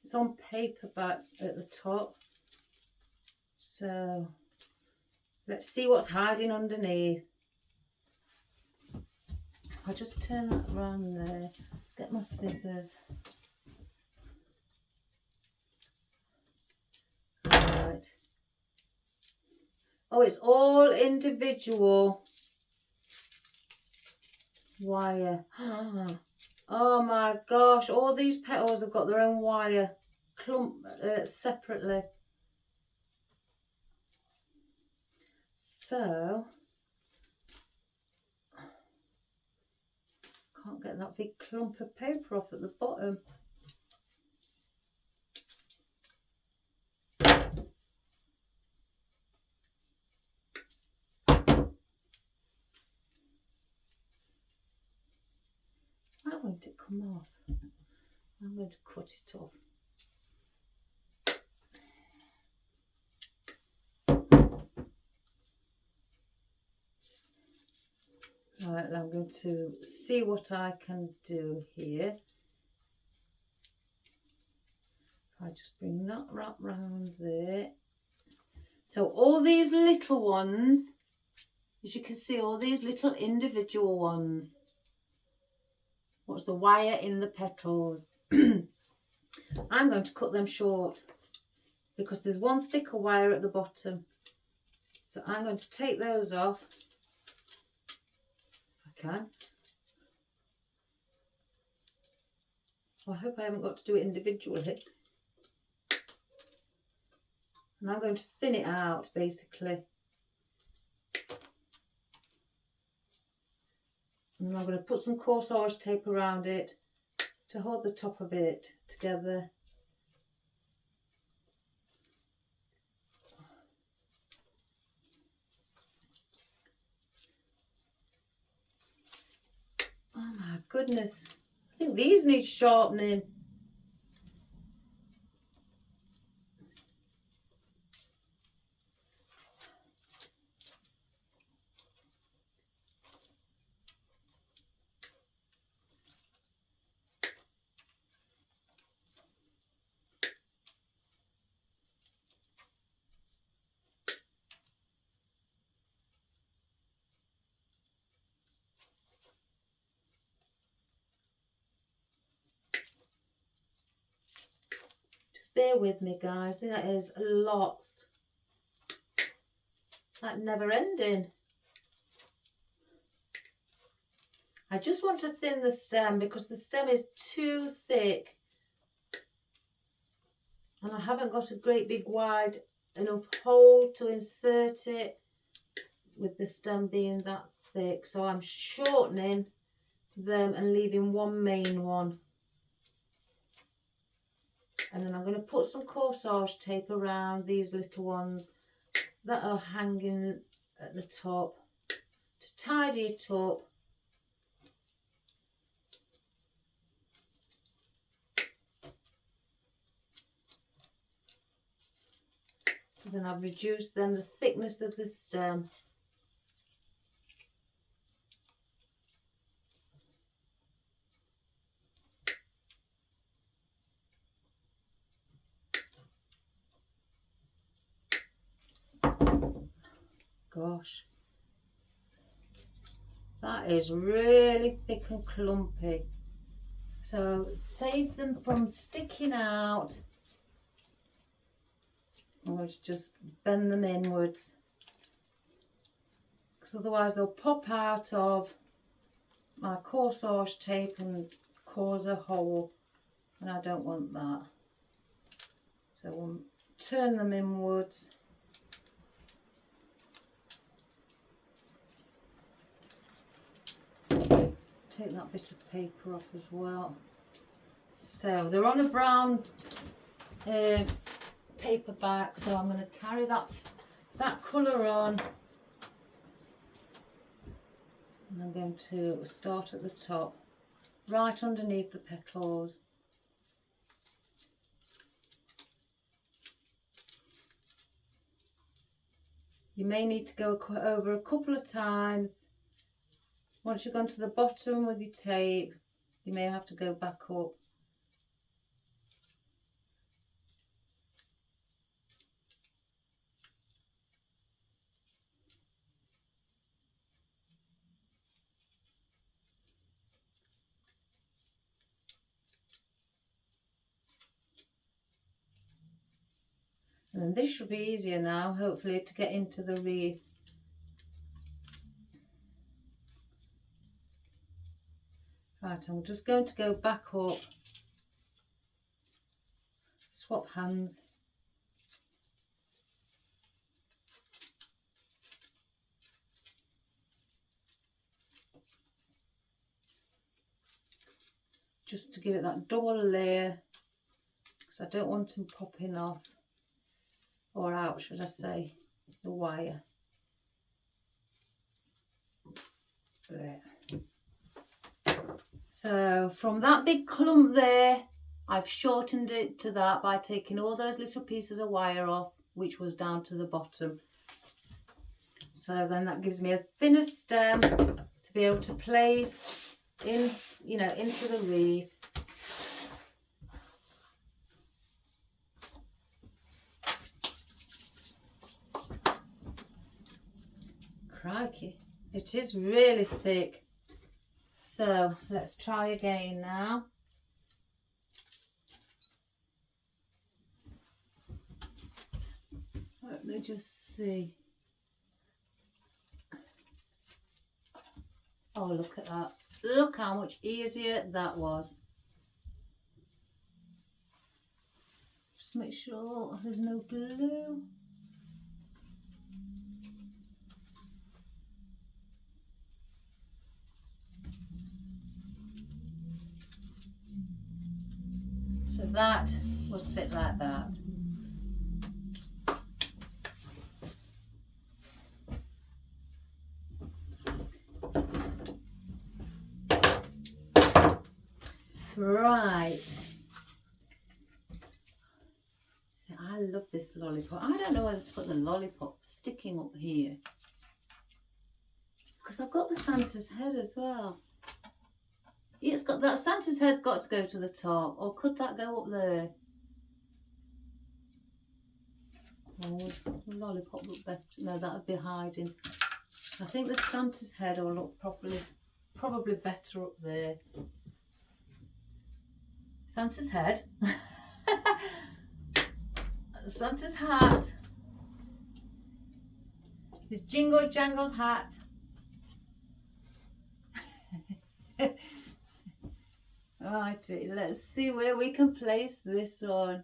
It's on paperback at the top, so let's see what's hiding underneath. I'll just turn that around there, get my scissors. Right. Oh, it's all individual wire. Oh my gosh, all these petals have got their own wire clump separately. So, can't get that big clump of paper off at the bottom. Why won't it come off? I'm going to cut it off. Right, I'm going to see what I can do here. If I just bring that wrap round there. So all these little ones, as you can see, all these little individual ones. What's the wire in the petals? I'm going to cut them short because there's one thicker wire at the bottom. So I'm going to take those off. If I can. Well, I hope I haven't got to do it individually. And I'm going to thin it out basically. And I'm going to put some corsage tape around it to hold the top of it together. Oh my goodness, I think these need sharpening. Bear with me, guys. That is lots. Like never ending. I just want to thin the stem because the stem is too thick. And I haven't got a great big wide enough hole to insert it with the stem being that thick. So I'm shortening them and leaving one main one. And then I'm going to put some corsage tape around these little ones that are hanging at the top to tidy it up. So then I've reduced then the thickness of the stem. gosh. That is really thick and clumpy. So it saves them from sticking out. I'm going to just bend them inwards, because otherwise they'll pop out of my corsage tape and cause a hole, and I don't want that. So we'll turn them inwards. Take that bit of paper off as well. So they're on a brown paper back, so I'm going to carry that colour on, and I'm going to start at the top, right underneath the petals. You may need to go over a couple of times. Once you've gone to the bottom with your tape, you may have to go back up. And then this should be easier now, hopefully, to get into the wreath. Right, I'm just going to go back up, swap hands. Just to give it that double layer, because I don't want them popping off, or out should I say, the wire. There. So from that big clump there, I've shortened it to that by taking all those little pieces of wire off, which was down to the bottom. So then that gives me a thinner stem to be able to place in, you know, into the wreath. Crikey, it is really thick. So let's try again now. Let me just see. Oh, look at that. Look how much easier that was. Just make sure there's no glue. So that will sit like that. Right. See, I love this lollipop. I don't know whether to put the lollipop sticking up here, because I've got the Santa's head as well. It's got that Santa's head's got to go to the top, or could that go up there? Oh, the lollipop look better. No, that would be hiding. I think the Santa's head will look probably better up there. Santa's head. Santa's hat. His jingle jangle hat. Righty, let's see where we can place this one.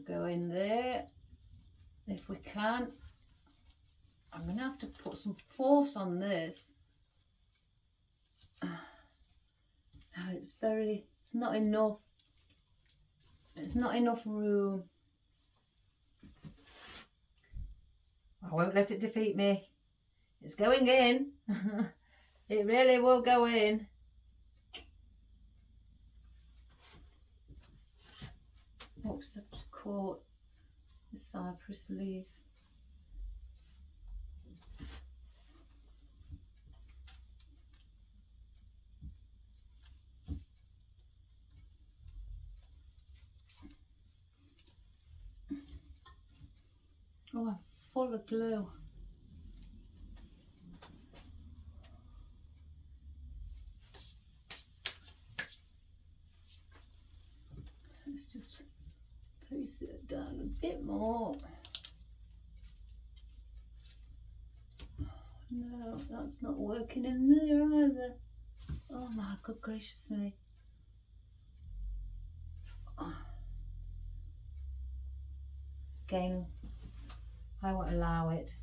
Go in there if we can. I'm going to have to put some force on this. No, it's not enough. It's not enough room. I won't let it defeat me. It's going in. It really will go in. Oops, I've caught the cypress leaf. Oh, I'm full of glue. place it down a bit more. No, that's not working in there either. Oh my good gracious me. Again, I won't allow it.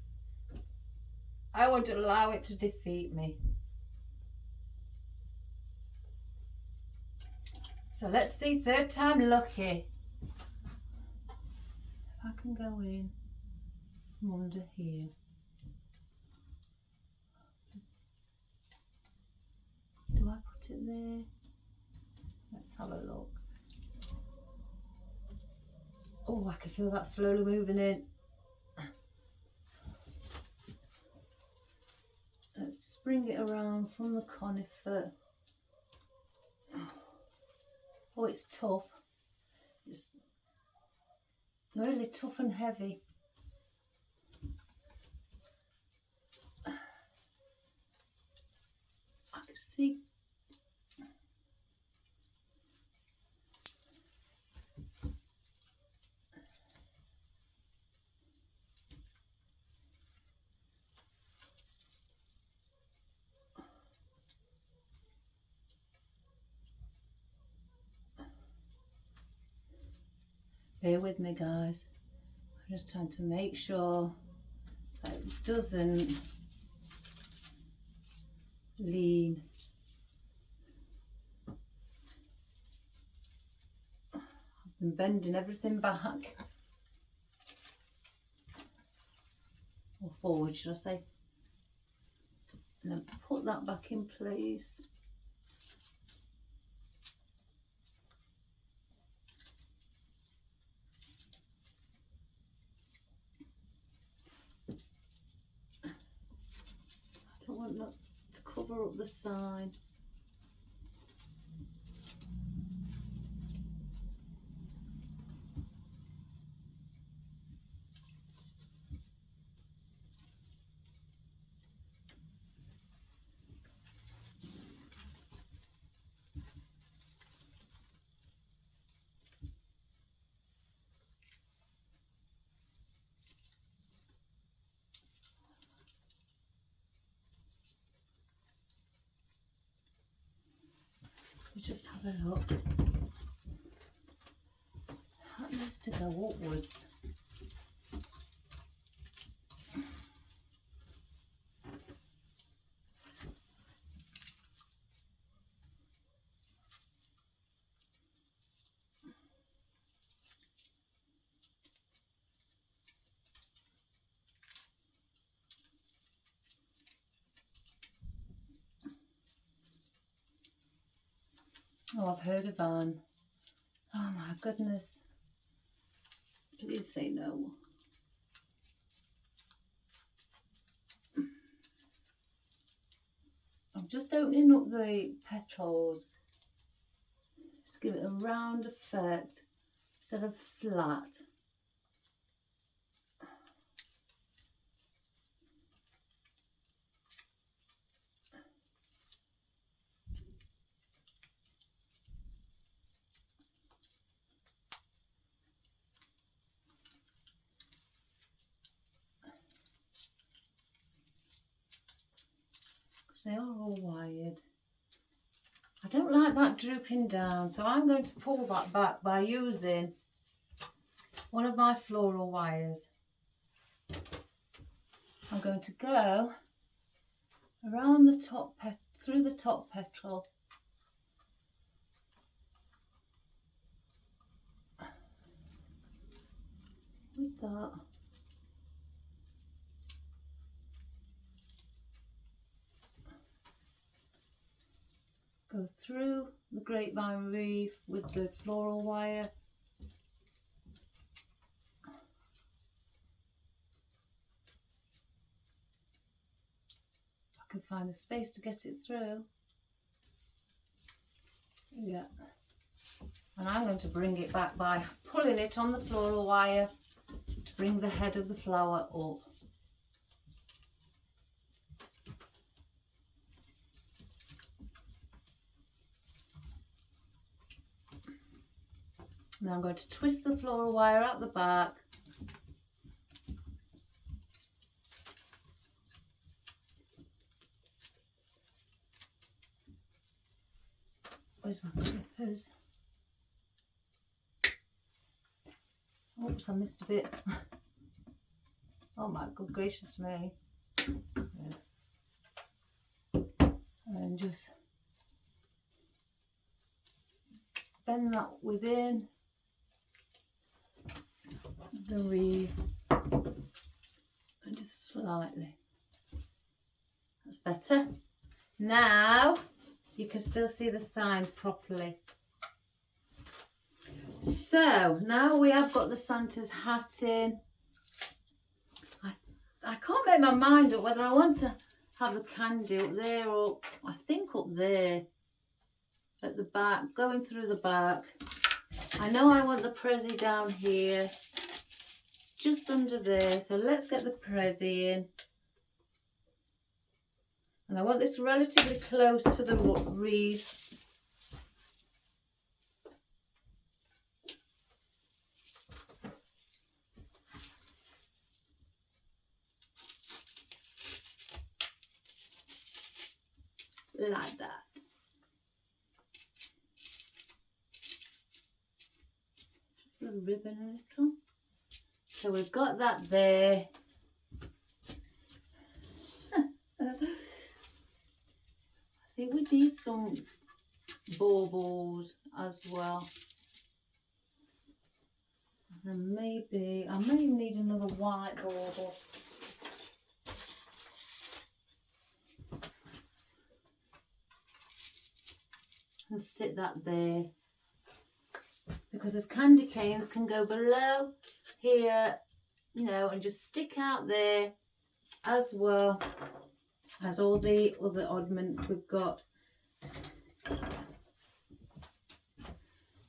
I won't allow it to defeat me. So let's see, third time lucky. If I can go in from under here. Do I put it there? Let's have a look. Oh, I can feel that slowly moving in. Let's just bring it around from the conifer. Oh, it's tough. It's really tough and heavy. I can see. Bear with me, guys. I'm just trying to make sure that it doesn't lean. I've been bending everything back. Or forward, should I say. And then put that back in place. I don't want that to cover up the side. Just have a look. That needs to go upwards. Oh, I've heard of Anne. Oh my goodness. Please say no. I'm just opening up the petals to give it a round effect instead of flat. They are all wired. I don't like that drooping down, so I'm going to pull that back by using one of my floral wires. I'm going to go around the top through the top petal. With that. Go through the grapevine wreath with the floral wire. I can find a space to get it through. Yeah. And I'm going to bring it back by pulling it on the floral wire to bring the head of the flower up. Now I'm going to twist the floral wire out the back. Where's my clippers? Oops, I missed a bit. Oh my good gracious me. And just bend that within the wreath and just slightly. That's better. Now you can still see the sign properly. So now we have got the Santa's hat in. I can't make my mind up whether I want to have the candy up there or I think up there at the back, going through the back. I know I want the prezi down here, just under there. So let's get the prezi in. And I want this relatively close to the wreath. Like that. The ribbon a little. So we've got that there. I think we need some baubles as well. And then maybe, I may need another white bauble. And sit that there, because as candy canes can go below here, you know, and just stick out there, as well as all the other oddments we've got.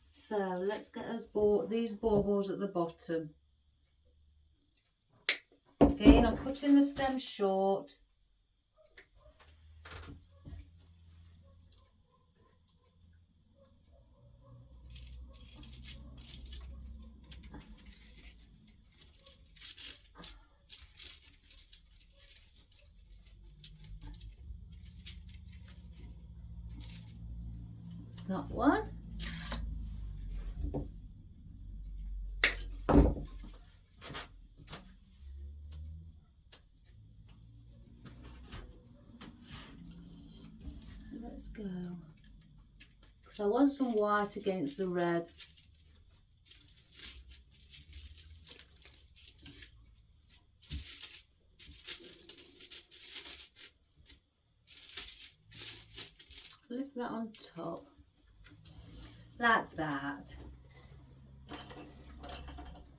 So let's get us these baubles at the bottom. Again, I'm cutting the stem short. That one. Let's go. Because I want some white against the red. Lift that on top. Like that. I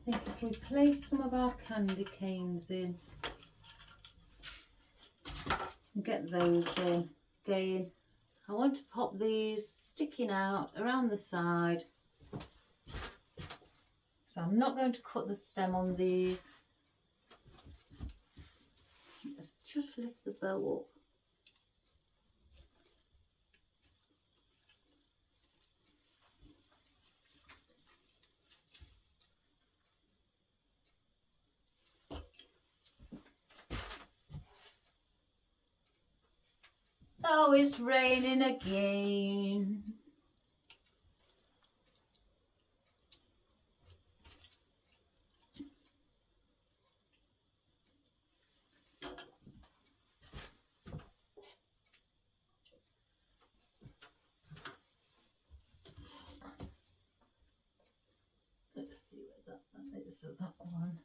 think if we place some of our candy canes in and get those in again, I want to pop these sticking out around the side. So I'm not going to cut the stem on these. Let's just lift the bow up. Oh, it's raining again. Let's see where that is, that one.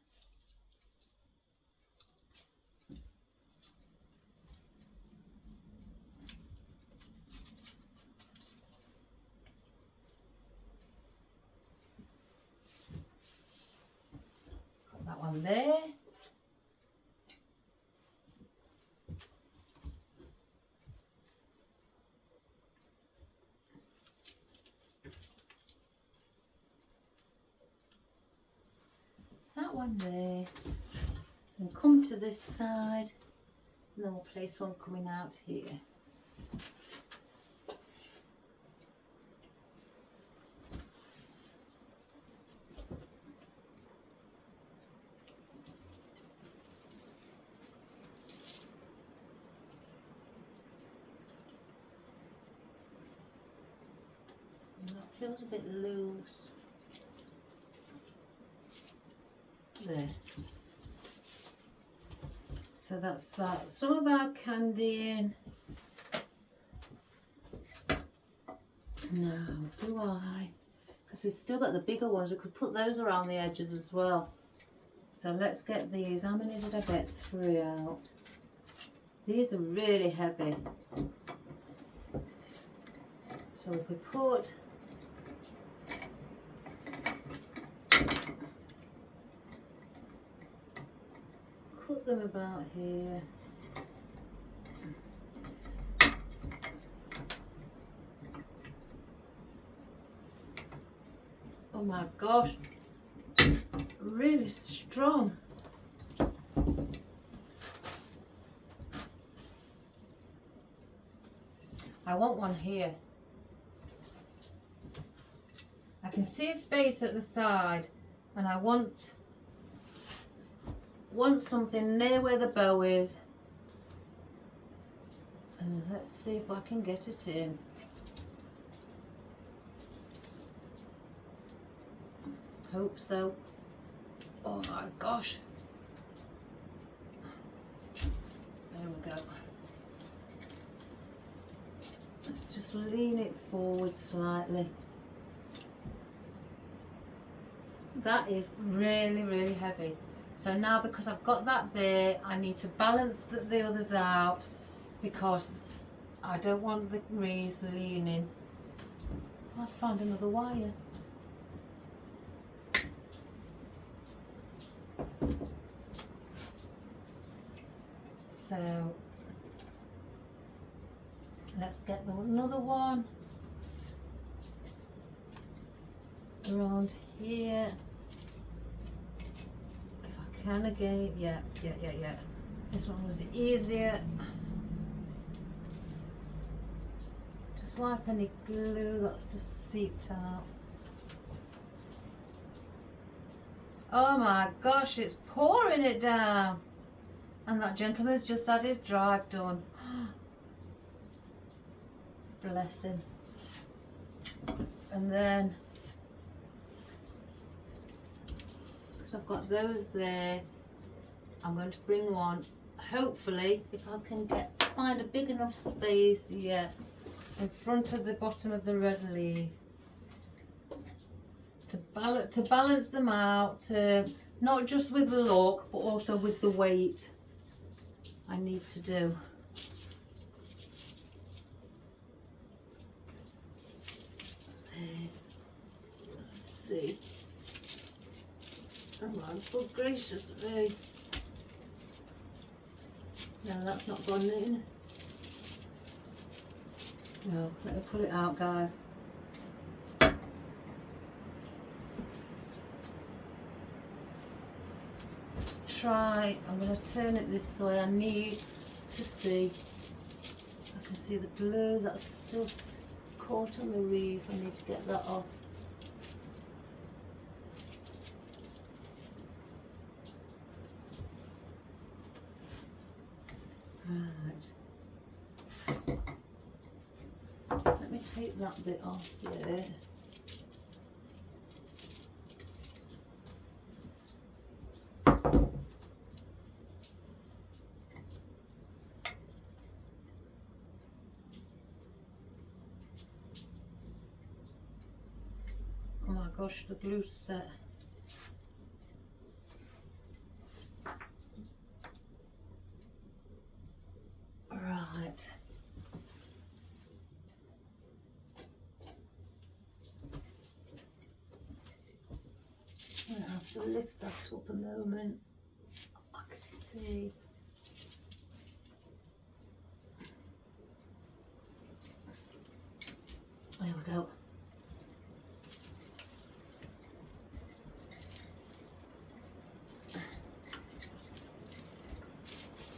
That one there. That one there. And come to this side, and then we'll place one coming out here. that feels a bit loose. There. So that's that. Some of our candy in. Now, do I? Because we've still got the bigger ones. We could put those around the edges as well. So let's get these. How many did I get? 3 out. These are really heavy. So if we put them about here. Oh my gosh, really strong. I want one here. I can see a space at the side and I want something near where the bow is. And let's see if I can get it in. Hope so. Oh my gosh. There we go. Let's just lean it forward slightly. That is really, really heavy. So now because I've got that there, I need to balance the others out because I don't want the wreath leaning. I found another wire. So let's get another one around here. If I can again, yeah. This one was easier. Let's just wipe any glue that's just seeped out. Oh my gosh, it's pouring it down. And that gentleman's just had his drive done. Bless him. And then, because I've got those there, I'm going to bring one, hopefully, if I can find a big enough space, yeah, in front of the bottom of the red leaf. To balance them out, not just with the look, but also with the weight I need to do. Let's see. Oh my good gracious me. No, that's not gone in. No, let me pull it out, guys. Let's try. I'm going to turn it this way. I need to see. I can see the glue that's still caught on the wreath. I need to get that off. Right. Let me take that bit off there. Oh my gosh, the glue's set. Right. I have to lift that up a moment. I can see. There we go.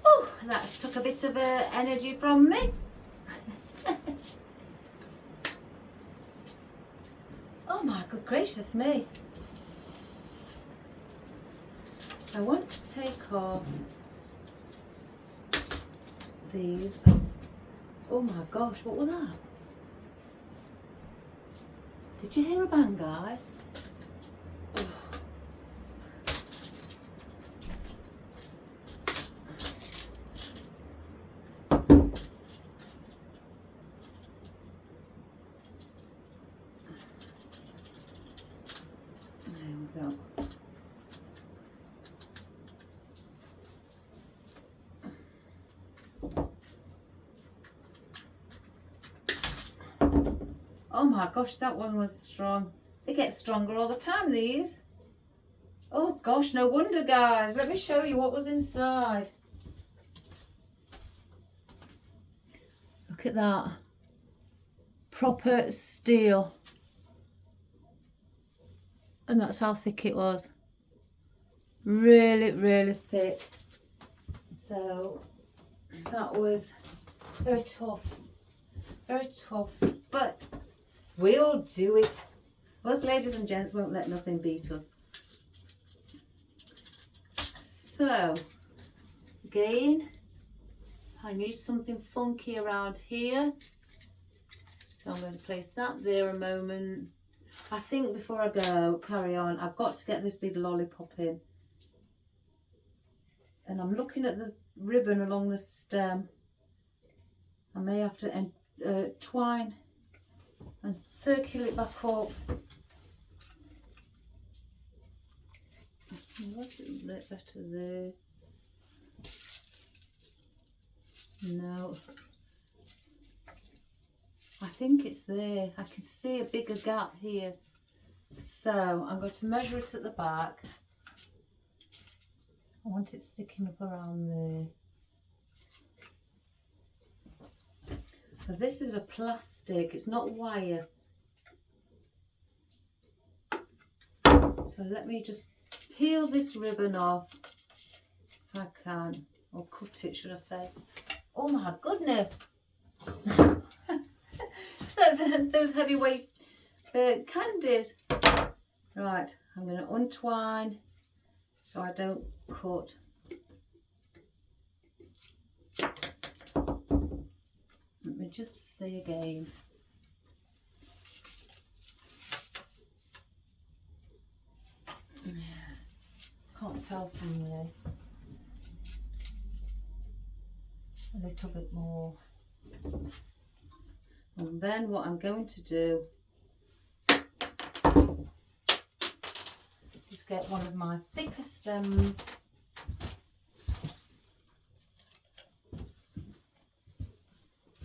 Oh, that's took a bit of energy from me. Oh my good gracious me. I want to take off these. Oh my gosh, what was that? Did you hear a bang, guys? There we go. Oh my gosh, that one was strong. They get stronger all the time, these. Oh gosh, no wonder, guys. Let me show you what was inside. Look at that. Proper steel. And that's how thick it was. Really, really thick. So that was very tough. Very tough. But we'll do it. Us ladies and gents won't let nothing beat us. So, again, I need something funky around here. So I'm going to place that there a moment. I think before I go, carry on, I've got to get this big lollipop in. And I'm looking at the ribbon along the stem. I may have to twine and circle it back up. Was it a bit better there? No. I think it's there. I can see a bigger gap here. So I'm going to measure it at the back. I want it sticking up around there. So this is a plastic, it's not wire. So let me just peel this ribbon off if I can, or cut it, should I say. Oh my goodness! So those heavyweight candies. Right, I'm going to untwine so I don't cut. Let me just see again. Can't tell from there. A little bit more. And then what I'm going to do is get one of my thicker stems.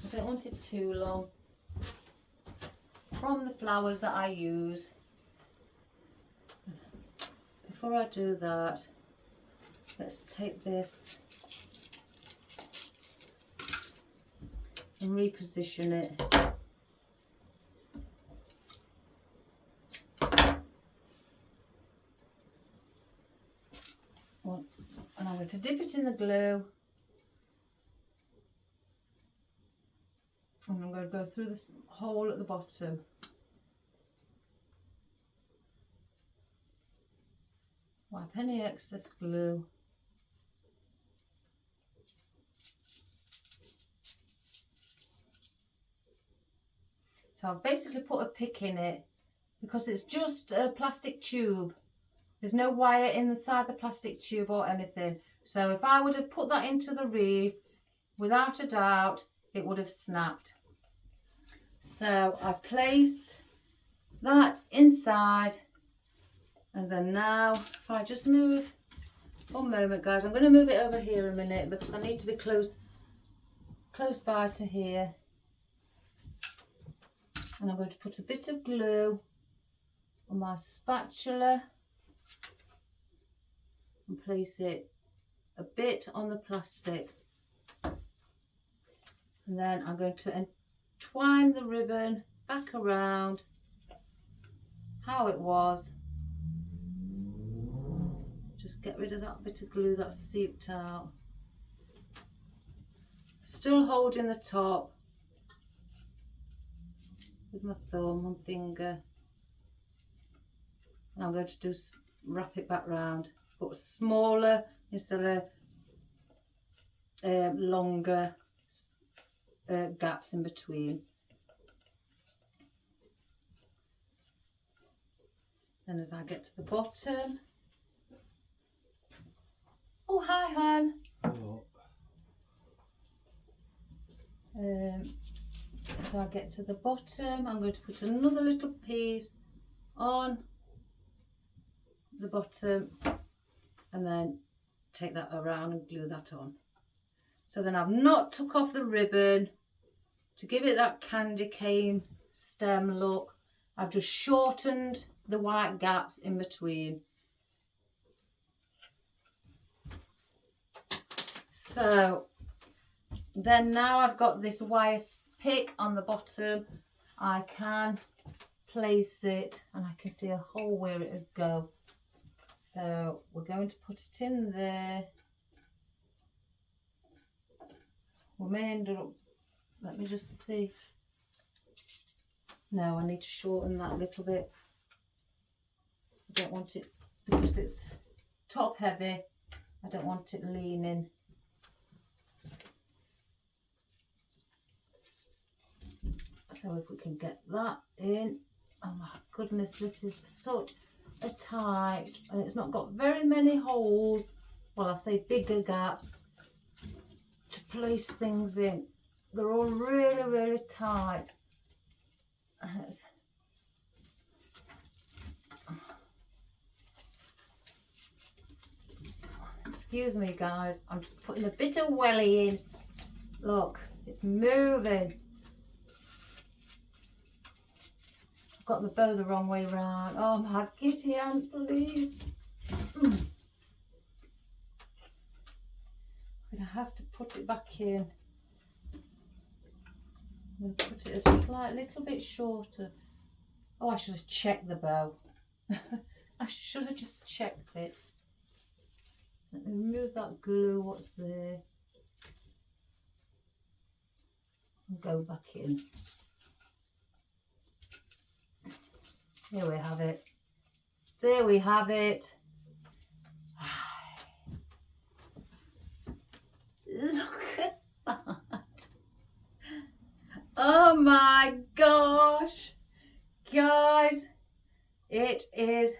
I don't want it too long. From the flowers that I use. Before I do that, let's take this and reposition it. And I'm going to dip it in the glue. And I'm going to go through this hole at the bottom. Wipe any excess glue. So I've basically put a pick in it because it's just a plastic tube. There's no wire inside the plastic tube or anything. So if I would have put that into the wreath, without a doubt, it would have snapped. So I placed that inside, and then now if I just move, one moment guys, I'm going to move it over here a minute because I need to be close by to here. And I'm going to put a bit of glue on my spatula and place it a bit on the plastic. And then I'm going to entwine the ribbon back around how it was. Just get rid of that bit of glue that's seeped out. Still holding the top with my thumb and finger. And I'm going to just wrap it back round, but smaller instead of longer gaps in between. Then as I get to the bottom, oh hi hon. Hello. As I get to the bottom, I'm going to put another little piece on the bottom and then take that around and glue that on. So then I've not took off the ribbon to give it that candy cane stem look. I've just shortened the white gaps in between. So then now I've got this wire pick on the bottom, I can place it and I can see a hole where it would go. So we're going to put it in there. We may end up, let me just see. No, I need to shorten that a little bit. I don't want it, because it's top heavy, I don't want it leaning. So if we can get that in, oh my goodness, this is such a tight, and it's not got very many holes, well I say bigger gaps, to place things in. They're all really, really tight. Excuse me guys, I'm just putting a bit of welly in. Look, it's moving. I've got the bow the wrong way round. Oh my giddy aunt, please. I'm gonna have to put it back in. I'm going to put it a slight little bit shorter. Oh, I should have checked the bow. I should have just checked it. Let me remove that glue, what's there. And go back in. There we have it. There we have it. Look at that. Oh my gosh. Guys, it is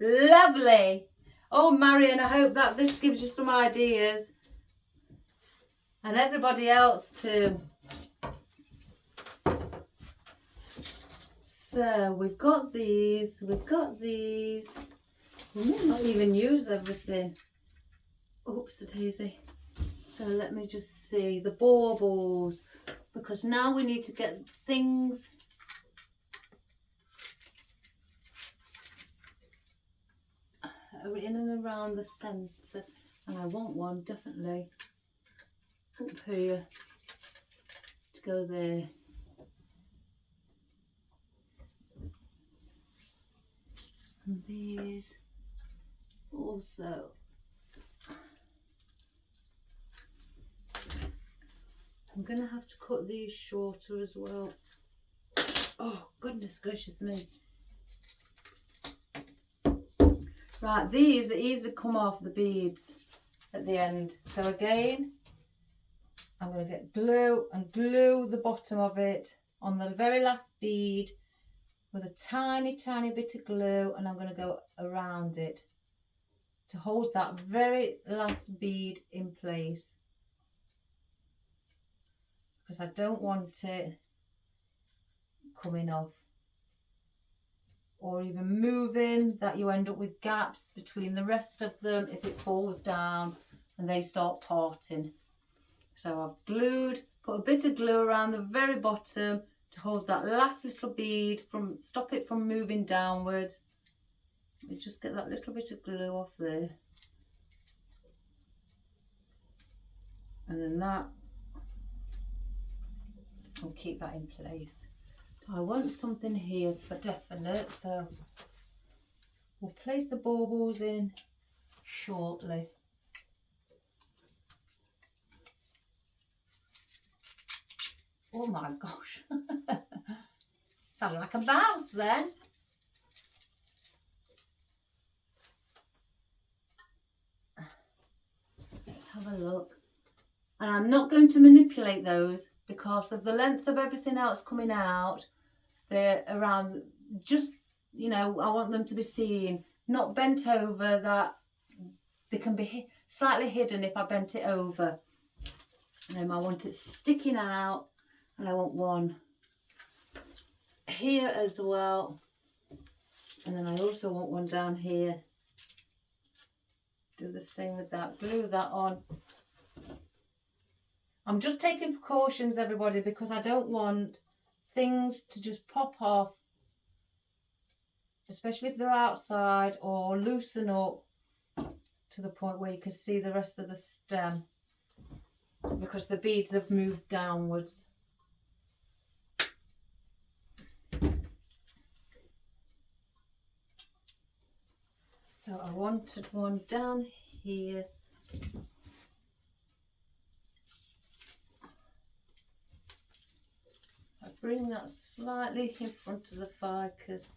lovely. Oh Marion, I hope that this gives you some ideas. And everybody else too. So we've got these, we may not even use everything. Oops a daisy. So let me just see the baubles, because now we need to get things in and around the centre, and I want one definitely up here to go there. And these also. I'm going to have to cut these shorter as well. Oh, goodness gracious me. Right, these easily come off the beads at the end. So again, I'm going to get glue and glue the bottom of it on the very last bead with a tiny, tiny bit of glue, and I'm going to go around it to hold that very last bead in place. Because I don't want it coming off or even moving, that you end up with gaps between the rest of them if it falls down and they start parting. So I've glued, put a bit of glue around the very bottom to hold that last little bead, from stop it from moving downwards. Let me just get that little bit of glue off there. And then that, I'll keep that in place. So I want something here for definite, so we'll place the baubles in shortly. Oh my gosh. Sounded like a mouse then. Let's have a look. And I'm not going to manipulate those because of the length of everything else coming out. They're around just you know, I want them to be seen, not bent over, that they can be slightly hidden if I bent it over. I want it sticking out, and I want one here as well, and then I also want one down here. Do the same with that, glue that on. I'm just taking precautions, everybody, because I don't want things to just pop off, especially if they're outside, or loosen up to the point where you can see the rest of the stem, because the beads have moved downwards. So I wanted one down here. I bring that slightly in front of the ficus.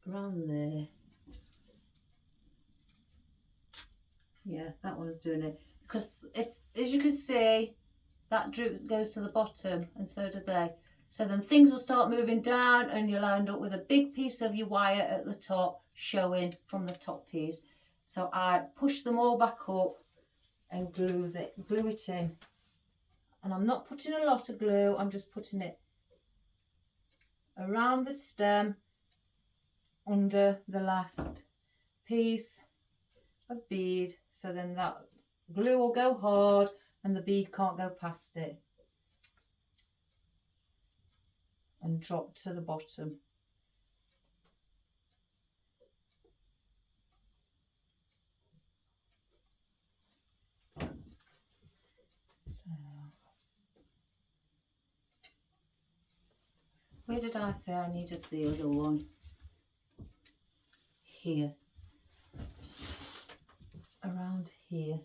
Around there. Yeah, that one's doing it. Because if, as you can see, that droop goes to the bottom, and so do they. So then things will start moving down, and you'll end up with a big piece of your wire at the top showing from the top piece. So I push them all back up and glue it in. And I'm not putting a lot of glue, I'm just putting it around the stem under the last piece of bead, so then that glue will go hard and the bead can't go past it and drop to the bottom. So where did I say I needed the other one? Here, around here.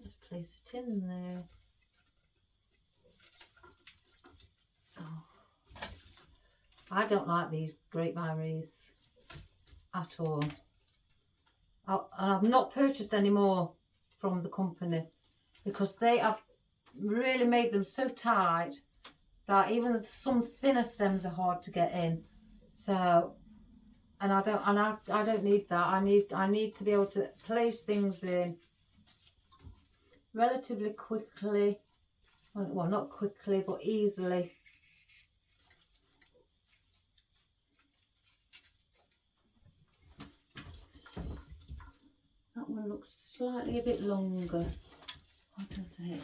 Just place it in there. Oh, I don't like these grapevine wreaths at all. I've not purchased any more from the company because they have really made them so tight that even some thinner stems are hard to get in. So, and I don't need that. I need to be able to place things in relatively quickly. Well, not quickly, but easily. That one looks slightly a bit longer. What does it?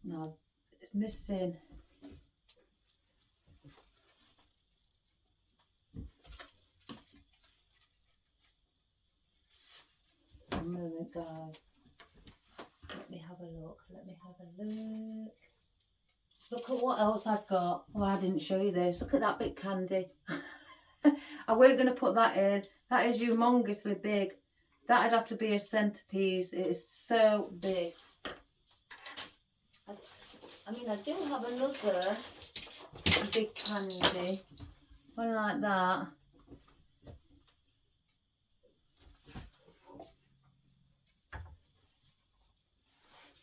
No, it's missing. A moment, guys. Let me have a look. Let me have a look. Look at what else I've got. Oh, I didn't show you this. Look at that big candy. I weren't going to put that in. That is humongously big. That'd have to be a centerpiece. It is so big. I mean, I do have another big candy. One like that.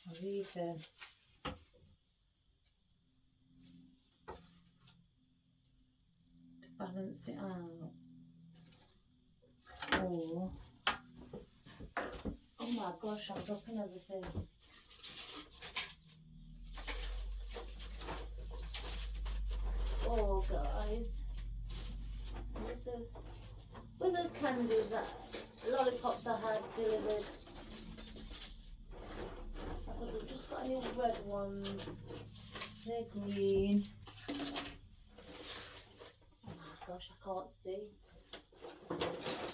Or even to balance it out. Or, oh my gosh, I'm dropping everything. Oh guys, where's those candies, that lollipops I had delivered? We've just got any red ones. They're green. Oh my gosh, I can't see.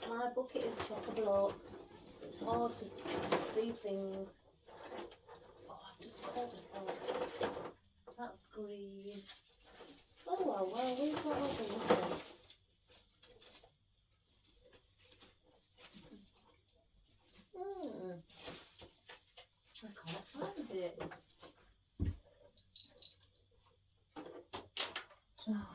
My bucket is chock-a-block. It's hard to see things. Oh, I've just caught myself. That's green. Oh well, where's that other one? I can't find it. Oh.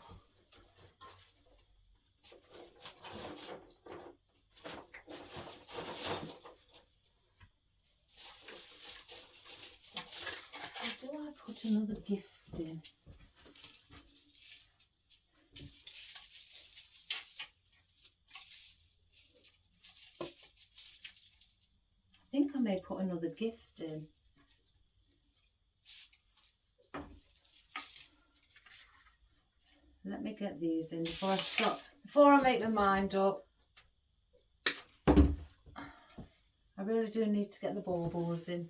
put another gift in. I think I may put another gift in. Let me get these in before I stop, before I make my mind up. I really do need to get the baubles in.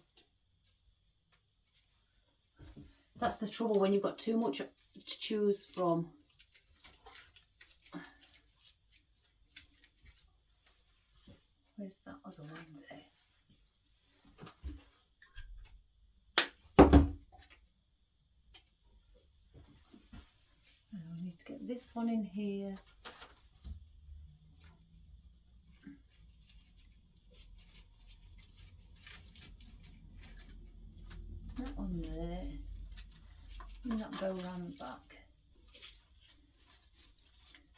That's the trouble when you've got too much to choose from. Where's that other one there? I need to get this one in here. That one there. And that bow round the back.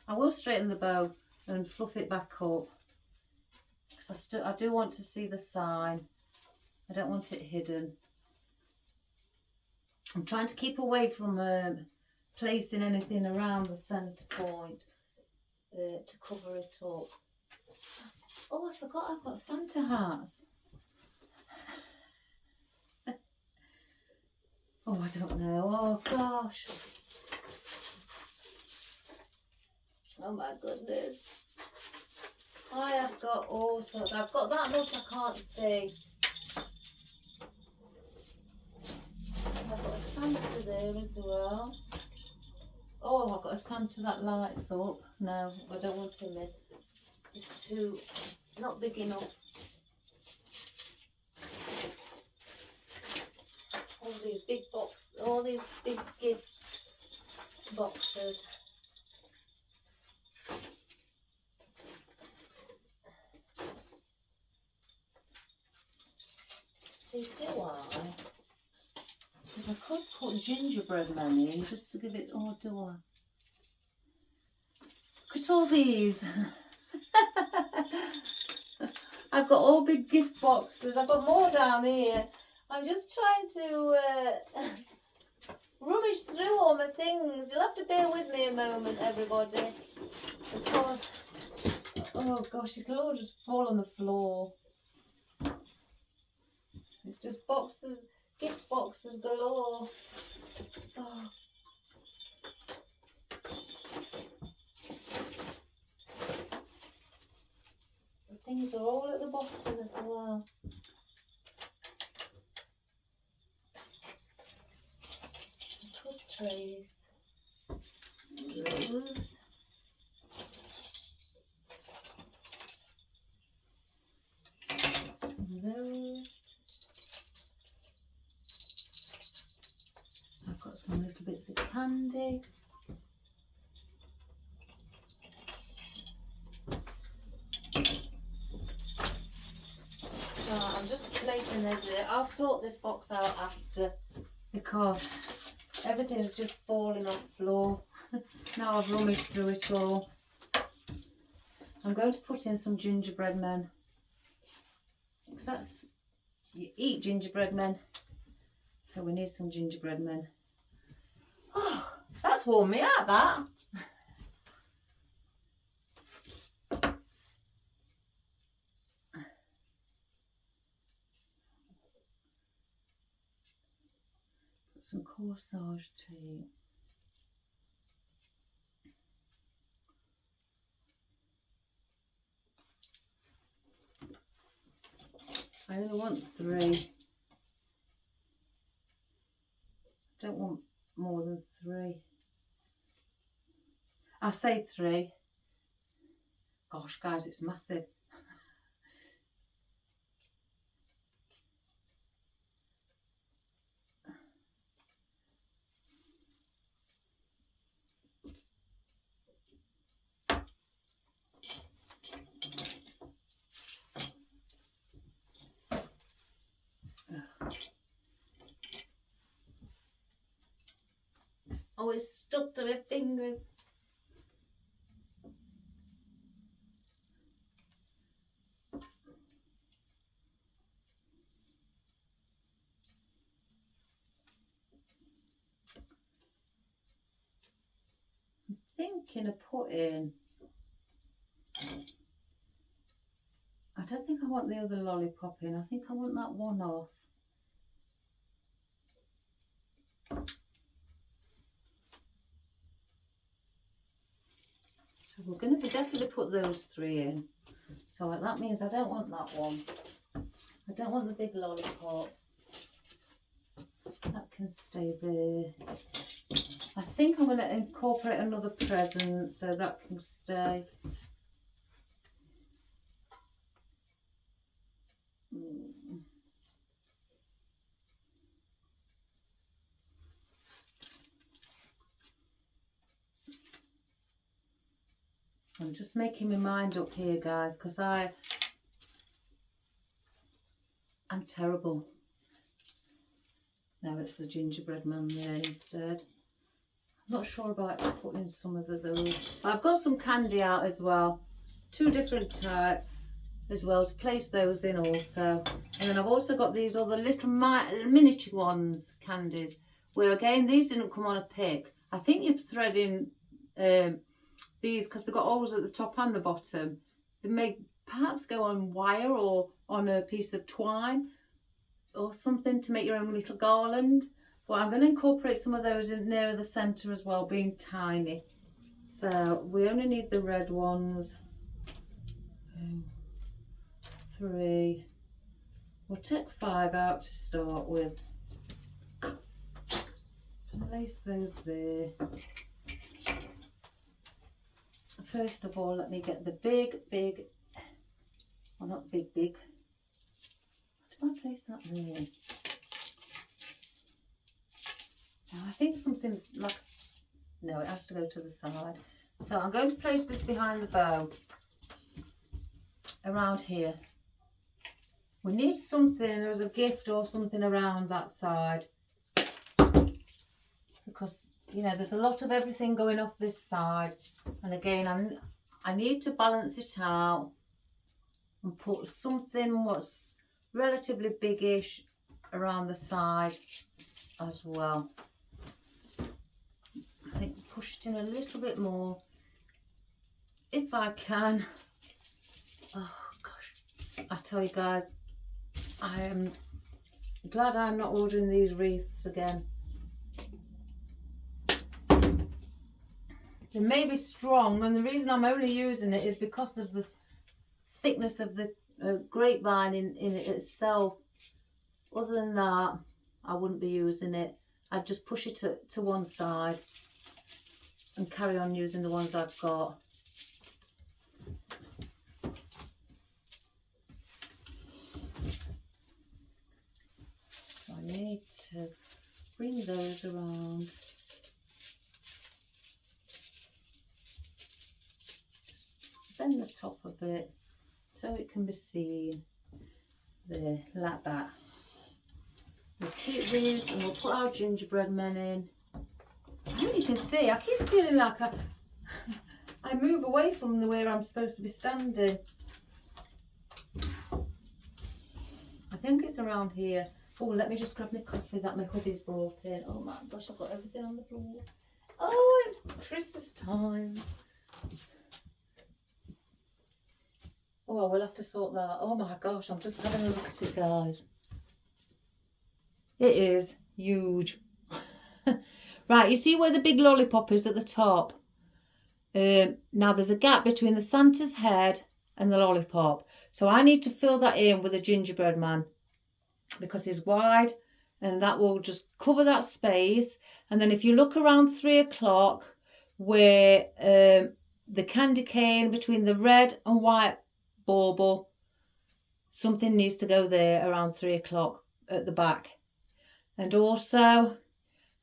I will straighten the bow and fluff it back up because I do want to see the sign. I don't want it hidden. I'm trying to keep away from placing anything around the centre point to cover it up. Oh, I forgot I've got Santa hats. Oh, I don't know. Oh, gosh. Oh, my goodness. I have got all sorts. I've got that much I can't see. I've got a Santa there as well. Oh, I've got a Santa that lights up. No, I don't want him in. It's too, not big enough. All these big boxes, all these big gift boxes. See, do I? Because I could put gingerbread men in just to give it, oh, do I? Look at all these. I've got all big gift boxes. I've got more down here. I'm just trying to rummage through all my things. You'll have to bear with me a moment, everybody. Of course. Oh gosh, it could all just fall on the floor. It's just boxes, gift boxes galore. Oh. The things are all at the bottom as well. Trays. Those. And those. I've got some little bits of candy. So I'm just placing them there. I'll sort this box out after because everything's just falling on the floor. Now I've rummaged through it all. I'm going to put in some gingerbread men. Because that's, you eat gingerbread men. So we need some gingerbread men. Oh, that's worn me out, that. Put some corsage tape. I only want 3. I don't want more than 3. I say 3. Gosh, guys, it's massive. Oh, it's stuck to my fingers. thinking of putting, I don't think I want the other lollipop in. I think I want that one off. So we're going to definitely put those 3 in. So that means I don't want that one. I don't want the big lollipop. That can stay there. I think I'm going to incorporate another present so that can stay. I'm just making my mind up here, guys, because I'm terrible. No, it's the gingerbread man there instead. I'm not sure about putting some of those. But I've got some candy out as well. 2 different types as well to place those in also. And then I've also got these other little miniature ones, candies, where again, these didn't come on a pick. I think you're threading these, because they've got holes at the top and the bottom. They may perhaps go on wire or on a piece of twine or something to make your own little garland. But I'm going to incorporate some of those in near the centre as well, being tiny. So we only need the red ones. 3. We'll take 5 out to start with. Place those there. First of all, let me get the big, well, not big. Where do I place that there? Now, I think something like, no, it has to go to the side. So I'm going to place this behind the bow, around here. We need something as a gift or something around that side, because you know there's a lot of everything going off this side, and again I need to balance it out and put something what's relatively biggish around the side as well. I think push it in a little bit more if I can. Oh gosh, I tell you guys, I am glad I'm not ordering these wreaths again. They may be strong, and the reason I'm only using it is because of the thickness of the grapevine in it itself. Other than that, I wouldn't be using it. I'd just push it to one side and carry on using the ones I've got. So I need to bring those around. Just bend the top of it so it can be seen there, like that. We'll keep these and we'll put our gingerbread men in. I mean, you can see, I keep feeling like I move away from where I'm supposed to be standing. I think it's around here. Oh, let me just grab my coffee that my hubby's brought in. Oh my gosh, I've got everything on the floor. Oh, it's Christmas time. Oh, we'll have to sort that. Oh my gosh, I'm just having a look at it, guys. It is huge. Right, you see where the big lollipop is at the top? Now there's a gap between the Santa's head and the lollipop. So I need to fill that in with a gingerbread man, because he's wide, and that will just cover that space. And then if you look around 3 o'clock where the candy cane between the red and white bauble, something needs to go there around 3 o'clock at the back. And also,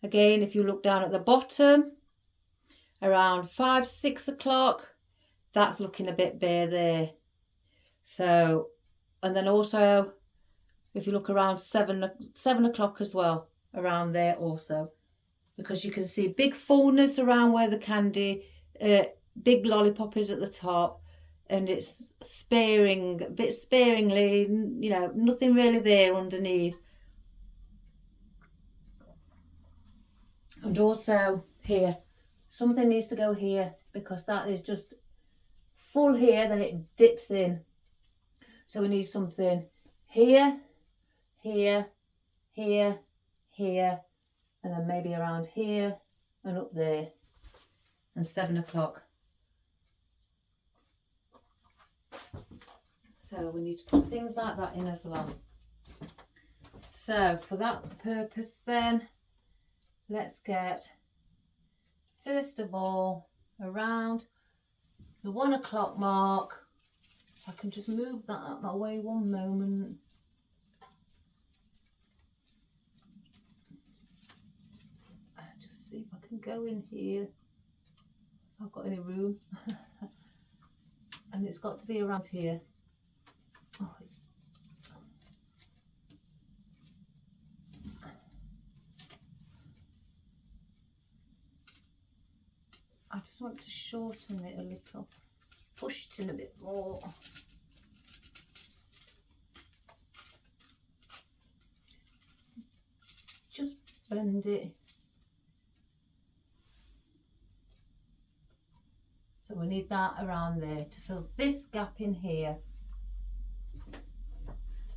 again, if you look down at the bottom, around 5, 6 o'clock, that's looking a bit bare there. So, and then also, if you look around 7 o'clock as well, around there also, because you can see big fullness around where the candy, big lollipop is at the top, and it's sparing, a bit sparingly, you know, nothing really there underneath. And also here, something needs to go here because that is just full here, then it dips in. So we need something here, here, here, here, and then maybe around here and up there, and 7 o'clock. So we need to put things like that in as well. So for that purpose then, let's get, first of all, around the 1 o'clock mark. I can just move that out my way one moment. Just see if I can go in here. If I've got any room. And it's got to be around here. Oh, it's... I just want to shorten it a little. Push it in a bit more. Just bend it. So we need that around there to fill this gap in here.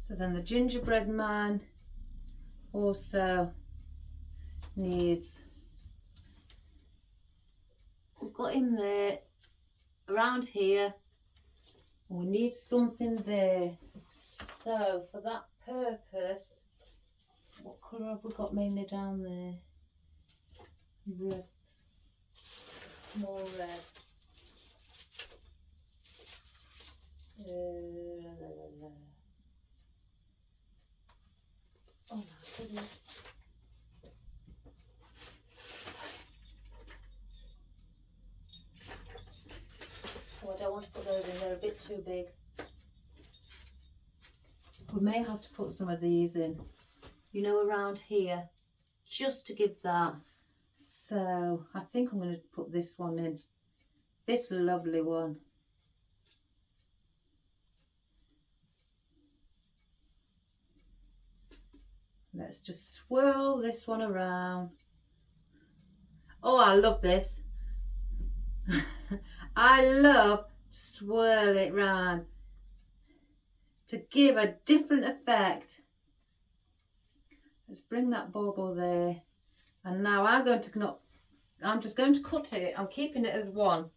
So then the gingerbread man also needs, we've got him there around here, and we need something there. So for that purpose, what colour have we got mainly down there? Red, more red. Oh my goodness. Oh, I don't want to put those in, they're a bit too big. We may have to put some of these in, you know, around here, just to give that. So I think I'm going to put this one in, this lovely one. Let's just swirl this one around. Oh, I love this. I love to swirl it round to give a different effect. Let's bring that bauble there. And now I'm going to not, I'm just going to cut it. I'm keeping it as one.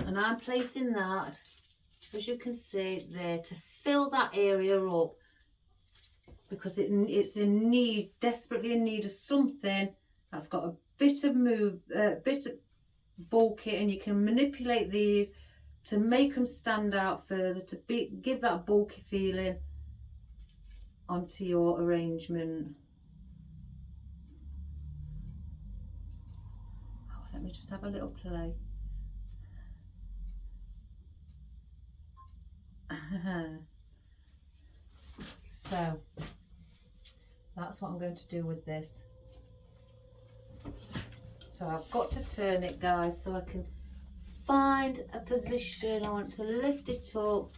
And I'm placing that, as you can see there, to fill that area up, because it's in need, desperately in need of something that's got a bit of bit of bulky, and you can manipulate these to make them stand out further, to give that bulky feeling onto your arrangement. Oh, let me just have a little play. So that's what I'm going to do with this. So I've got to turn it, guys, so I can find a position. I want to lift it up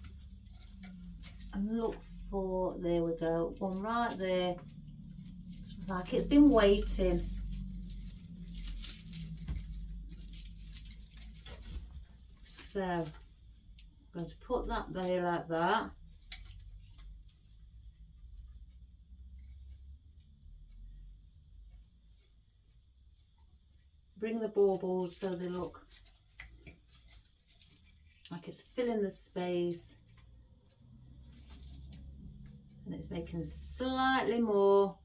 and look for, there we go, one right there, like it's been waiting. So I'm going to put that there like that. Bring the baubles so they look like it's filling the space, and it's making slightly more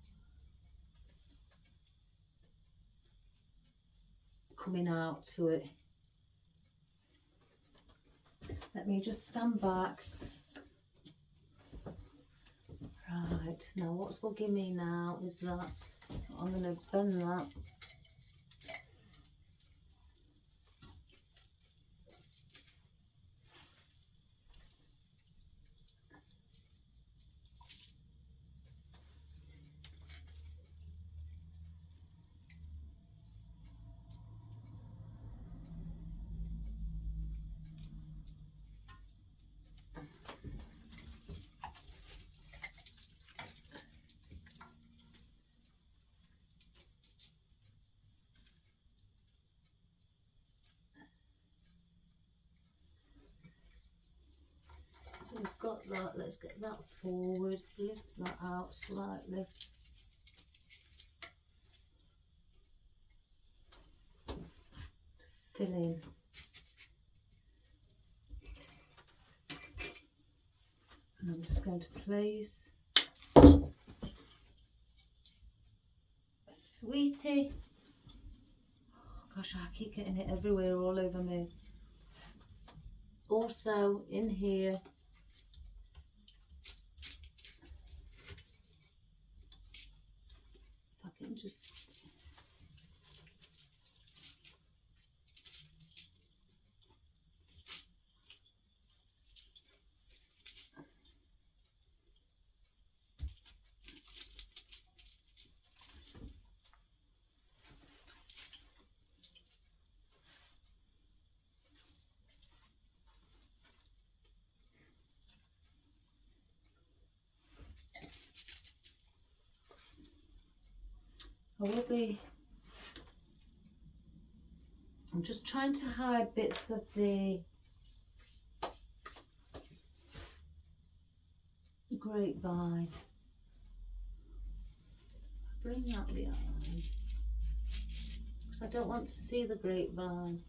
coming out to it. Let me just stand back. Right, now what's bugging me now is that I'm going to bend that. we've got that. Let's get that forward, lift that out slightly. Fill in. And I'm just going to place a sweetie. Oh, gosh, I keep getting it everywhere, all over me. Also in here, if I can just I'm just trying to hide bits of the grapevine. Bring that behind, because I don't want to see the grapevine.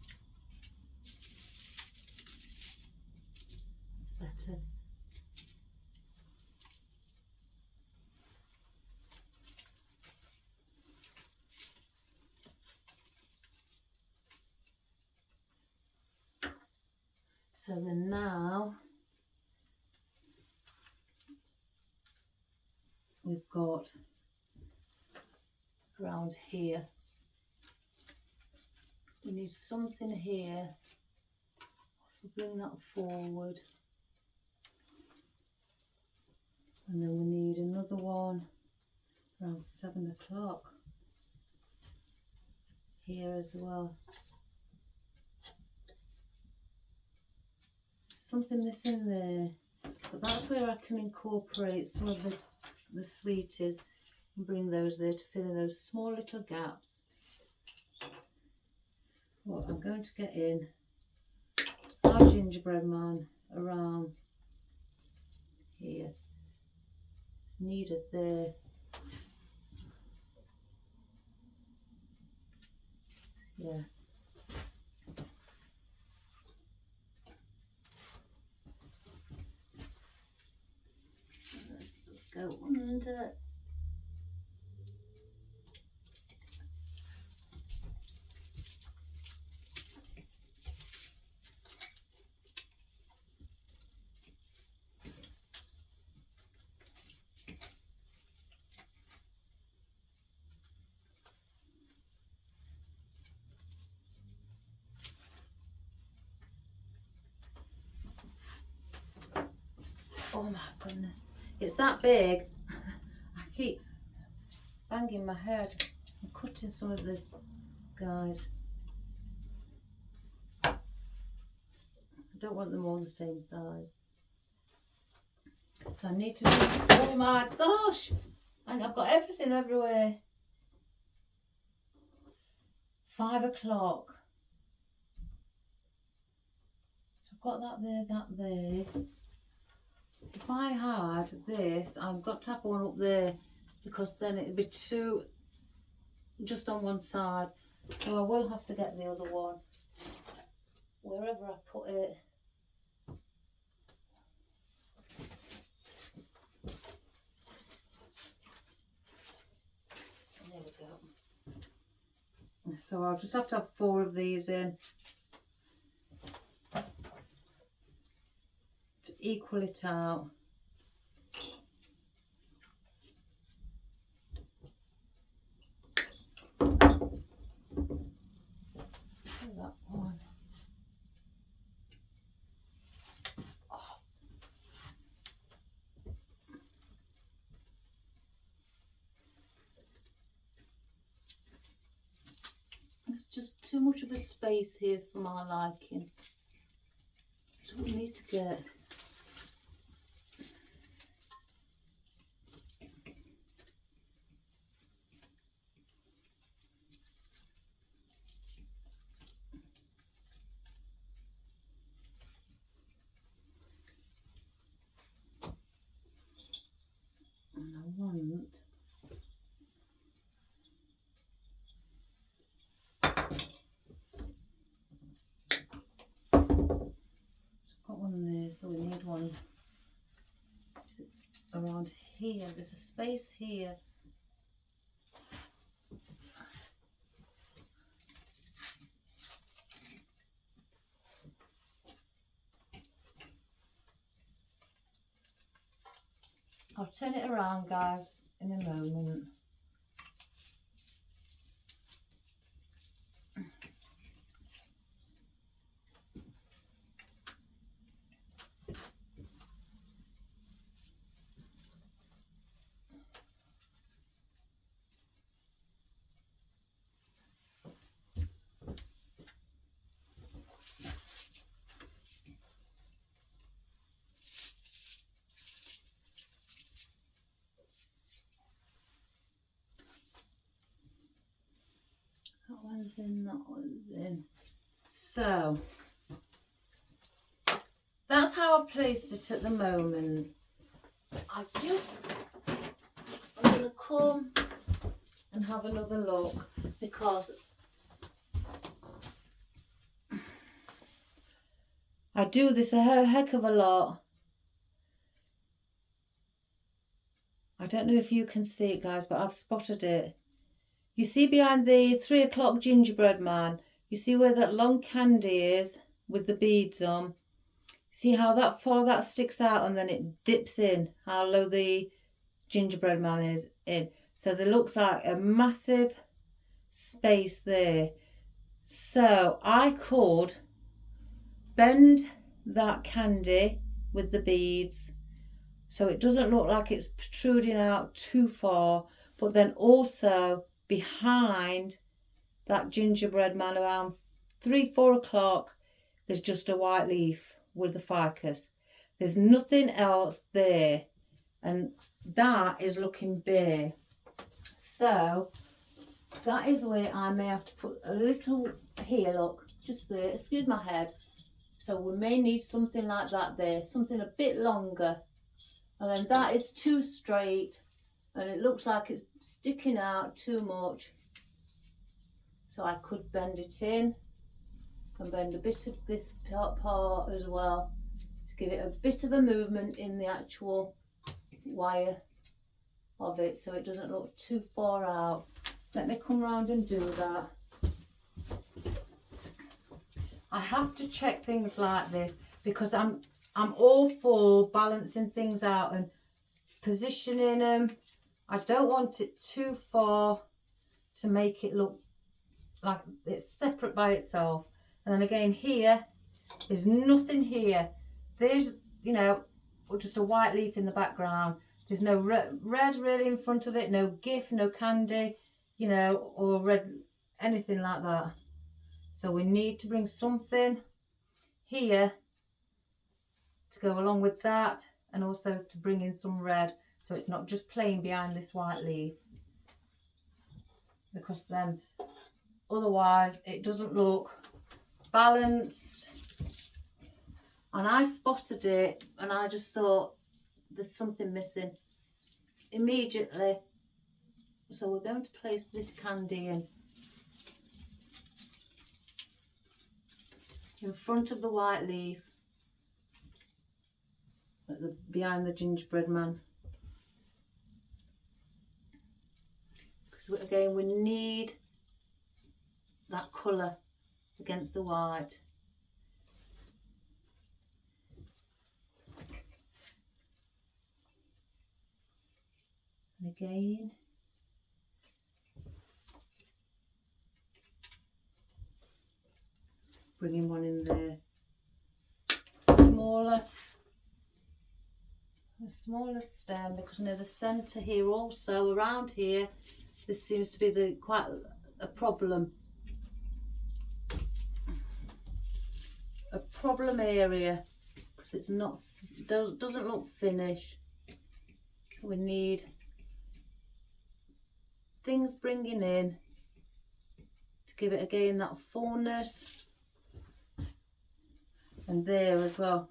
It's better. So then now we've got around here. We need something here. If we bring that forward. And then we need another one around 7 o'clock here as well. Something missing there, but that's where I can incorporate some of the sweeties and bring those there to fill in those small little gaps. What I'm going to get in our gingerbread man around here. It's needed there. Yeah. Let's just go under. Oh my goodness, it's that big. I keep banging my head. I'm cutting some of this, guys. I don't want them all the same size. So I need to just, oh my gosh, and I've got everything everywhere. 5 o'clock. So I've got that there, that there. If I had this, I've got to have one up there, because then it'd be too just on one side. So I will have to get the other one wherever I put it. There we go. So I'll just have to have 4 of these in to equal it out. So that one. Oh. There's just too much of a space here for my liking. So we need to get here, so we need one around here. There's a space here. I'll turn it around, guys, in a moment. That one's in, that one's in. So that's how I've placed it at the moment. I'm going to come and have another look, because I do this a heck of a lot. I don't know if you can see it, guys, but I've spotted it. You see behind the 3 o'clock gingerbread man, you see where that long candy is with the beads on? See how that far that sticks out and then it dips in, how low the gingerbread man is in. So there looks like a massive space there. So I could bend that candy with the beads so it doesn't look like it's protruding out too far, but then also behind that gingerbread man around 3-4 o'clock there's just a white leaf with the ficus. There's nothing else there, and that is looking bare. So that is where I may have to put a little here, look, just there, excuse my head. So we may need something like that there, something a bit longer, and then that is too straight and it looks like it's sticking out too much. So I could bend it in and bend a bit of this part as well to give it a bit of a movement in the actual wire of it, so it doesn't look too far out. Let me come round and do that. I have to check things like this because I'm all for balancing things out and positioning them. I don't want it too far to make it look like it's separate by itself. And then again here, there's nothing here. There's, you know, just a white leaf in the background. There's no red really in front of it, no gift, no candy, you know, or red, anything like that. So we need to bring something here to go along with that, and also to bring in some red, so it's not just plain behind this white leaf, because then otherwise it doesn't look balanced. And I spotted it and I just thought there's something missing immediately. So we're going to place this candy in front of the white leaf at behind the gingerbread man. Because again, we need that colour against the white. And again, bringing one in there, a smaller stem, because near the centre here, also around here, this seems to be quite a problem area, because it's not, doesn't look finished. We need things bringing in to give it again that fullness. And there as well.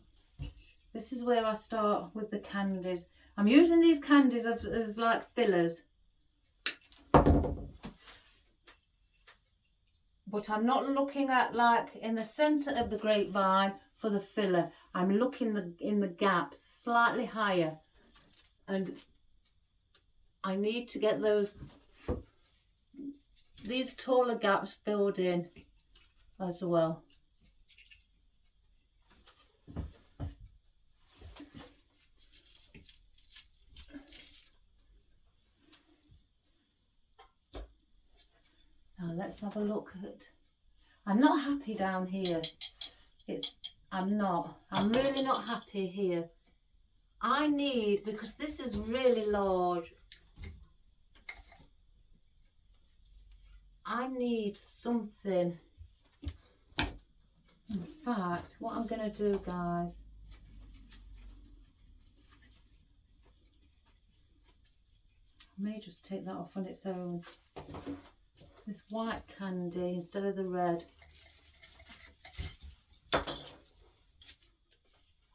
This is where I start with the candies. I'm using these candies as like fillers, but I'm not looking at like in the centre of the grapevine for the filler. I'm looking in the gaps slightly higher, and I need to get these taller gaps filled in as well. Now let's have a look at, I'm not happy down here. I'm really not happy here. I need, because this is really large, I need something. In fact, what I'm going to do, guys, I may just take that off on its own. This white candy instead of the red.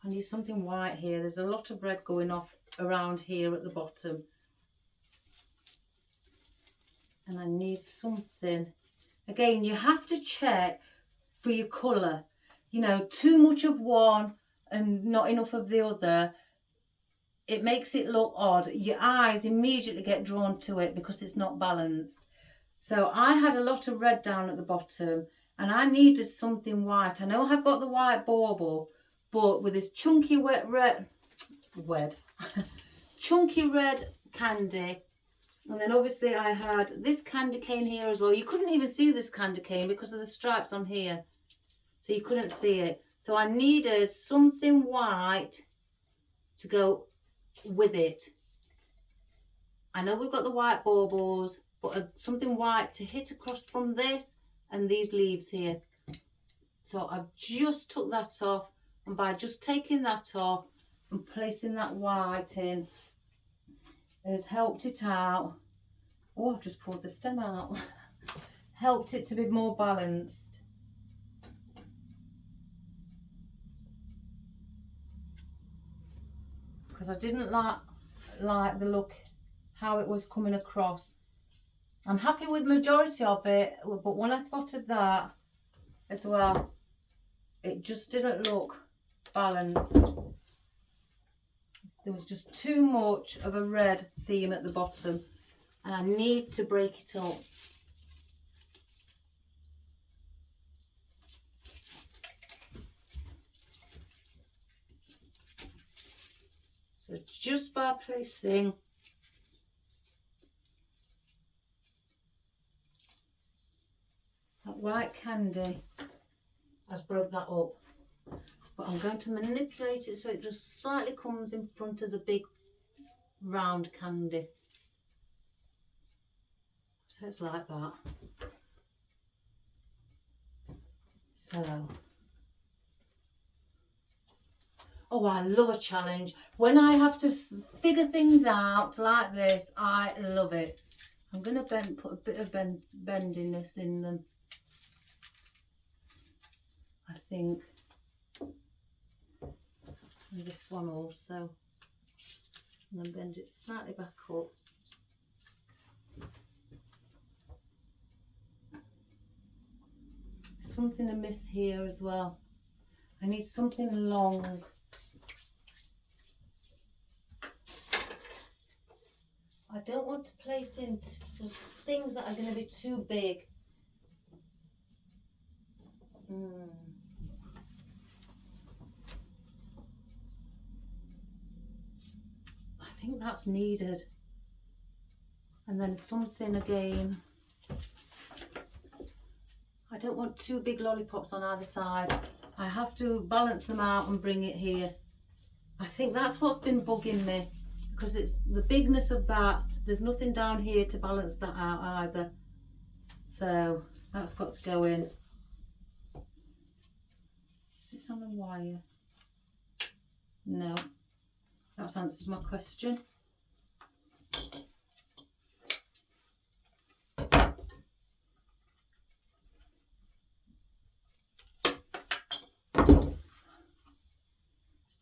I need something white here. There's a lot of red going off around here at the bottom. And I need something. Again, you have to check for your colour. You know, too much of one and not enough of the other, it makes it look odd. Your eyes immediately get drawn to it because it's not balanced. So I had a lot of red down at the bottom and I needed something white. I know I've got the white bauble, but with this chunky chunky red candy. And then obviously I had this candy cane here as well. You couldn't even see this candy cane because of the stripes on here. So you couldn't see it. So I needed something white to go with it. I know we've got the white baubles, but something white to hit across from this and these leaves here. So I've just took that off, and by just taking that off and placing that white in has helped it out. Oh, I've just pulled the stem out. Helped it to be more balanced. Because I didn't like the look, how it was coming across. I'm happy with the majority of it, but when I spotted that as well, it just didn't look balanced. There was just too much of a red theme at the bottom, and I need to break it up. So just by placing that white candy, has broke that up. But I'm going to manipulate it so it just slightly comes in front of the big round candy. So it's like that. So, oh, I love a challenge. When I have to figure things out like this, I love it. I'm going to put a bit of bendiness in them, I think. And this one also. And then bend it slightly back up. Something amiss here as well. I need something long. I don't want to place in things that are going to be too big. I think that's needed. And then something again. I don't want two big lollipops on either side. I have to balance them out and bring it here. I think that's what's been bugging me, because it's the bigness of that. There's nothing down here to balance that out either. So that's got to go in. Is this on a wire? No. That's answered my question.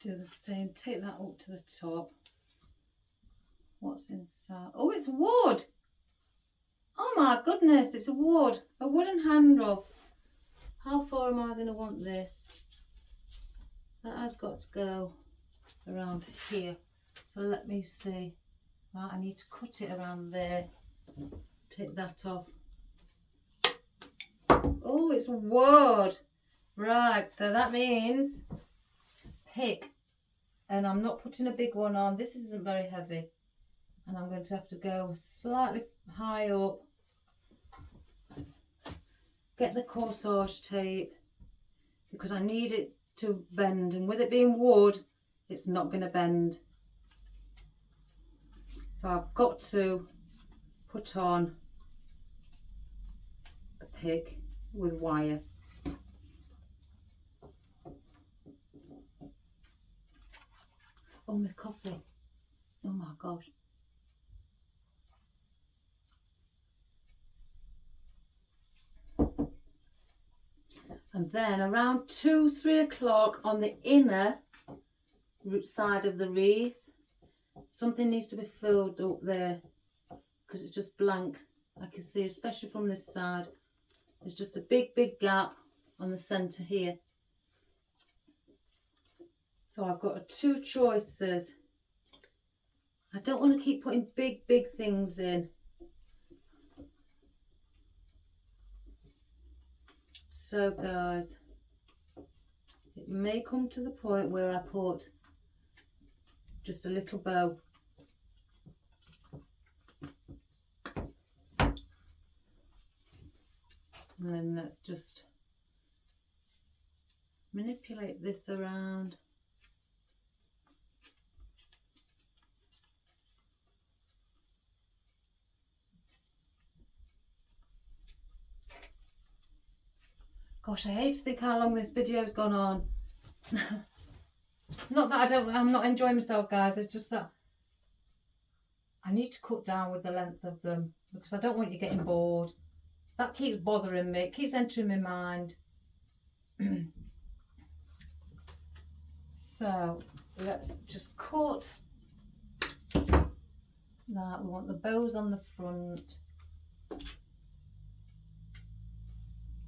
Do the same, take that up to the top. What's inside? Oh, it's wood. Oh my goodness, it's a wooden handle. How far am I going to want this? has got to go around here. So let me see. Right, I need to cut it around there. Take that off. Oh, it's wood. Right, so that means pick. And I'm not putting a big one on. This isn't very heavy. And I'm going to have to go slightly high up. Get the corsage tape because I need it to bend. And with it being wood, it's not going to bend. So I've got to put on a pig with wire. Oh, my coffee. Oh my gosh. And then around 2-3 o'clock on the inner side of the wreath, something needs to be filled up there because it's just blank. I can see, especially from this side, there's just a big gap on the centre here. So I've got two choices. I don't want to keep putting big things in. So guys, it may come to the point where I put just a little bow. And then let's just manipulate this around. Gosh, I hate to think how long this video's gone on. Not that I'm not enjoying myself, guys. It's just that I need to cut down with the length of them because I don't want you getting bored. That keeps bothering me. It keeps entering my mind. So let's just cut that. We want the bows on the front.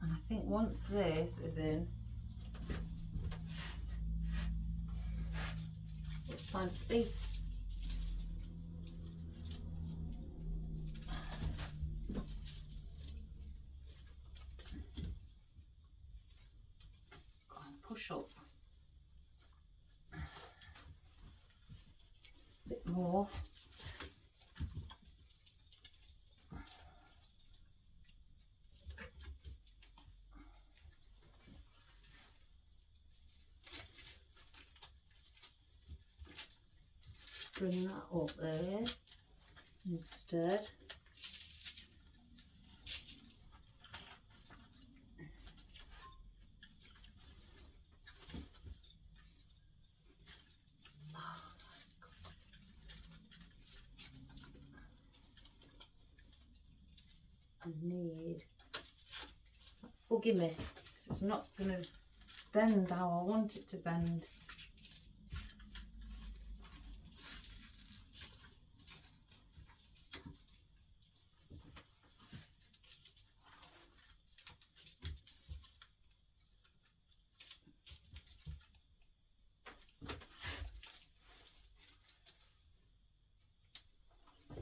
And I think once this is in, let's find space. Go and push up a bit more. Bring that up there instead. I need, that's bugging me because it's not going to bend how I want it to bend.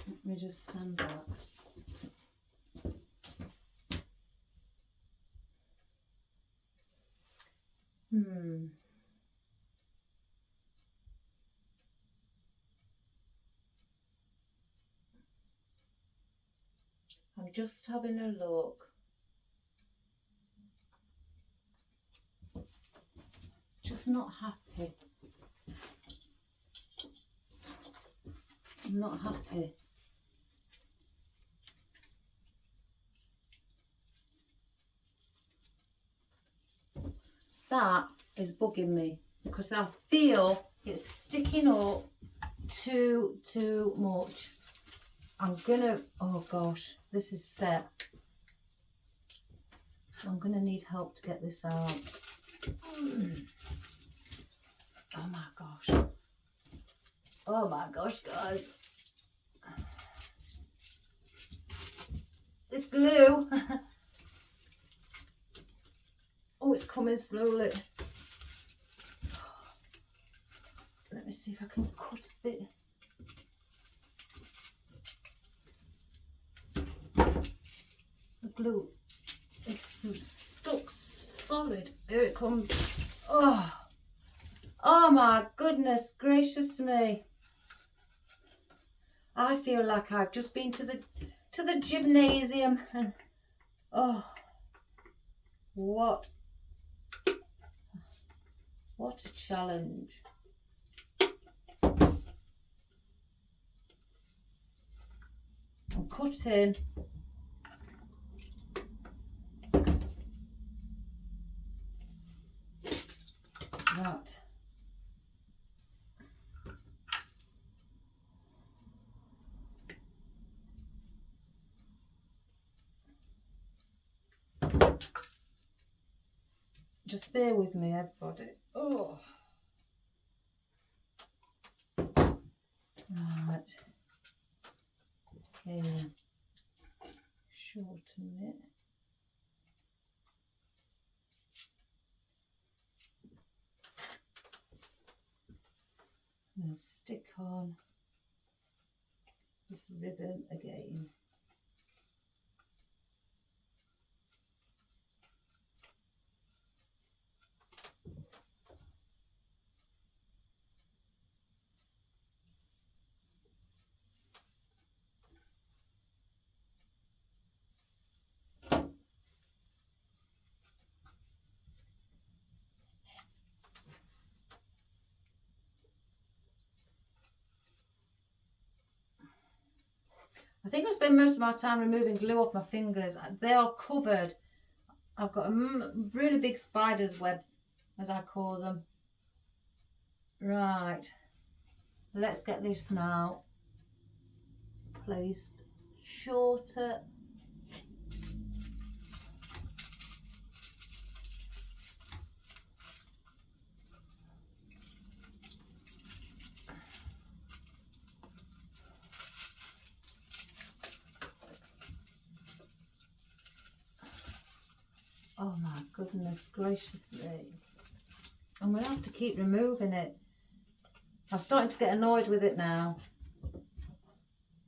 Let me just stand back. I'm just having a look. Just not happy. I'm not happy. That is bugging me because I feel it's sticking up too much. I'm gonna, oh gosh, this is set. I'm gonna need help to get this out. Oh my gosh. Oh my gosh, guys. This glue. Oh, it's coming slowly. me see if I can cut a bit. The glue is stuck solid. Here it comes. Oh, oh my goodness gracious me. I feel like I've just been to the gymnasium and oh, what a challenge. I'm cutting. That. Just bear with me, everybody. Oh. Right. Okay. Shorten it. I'm going to stick on this ribbon again. I think I spend most of my time removing glue off my fingers. They are covered. I've got really big spider's webs, as I call them. Right, let's get this now placed shorter. Oh my goodness gracious me. I'm going to have to keep removing it. I'm starting to get annoyed with it now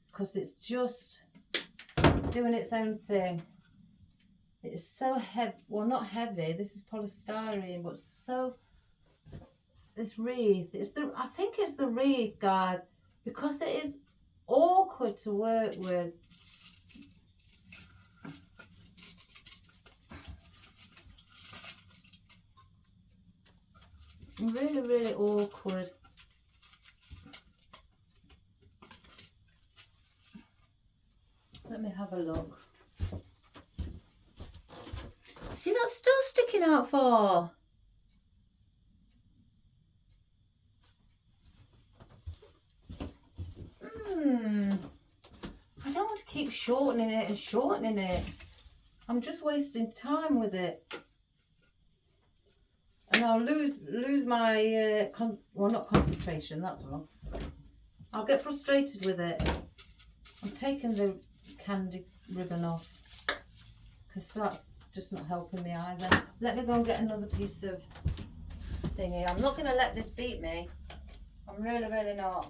because it's just doing its own thing. It's so heavy. Well, not heavy. This is polystyrene, but so... This wreath. I think it's the wreath, guys, because it is awkward to work with. Really, really awkward. Let me have a look. See, that's still sticking out for. I don't want to keep shortening it and shortening it. I'm just wasting time with it. And I'll lose my, well, not concentration, that's wrong. I'll get frustrated with it. I'm taking the candy ribbon off because that's just not helping me either. Let me go and get another piece of thingy. I'm not going to let this beat me. I'm really, really not.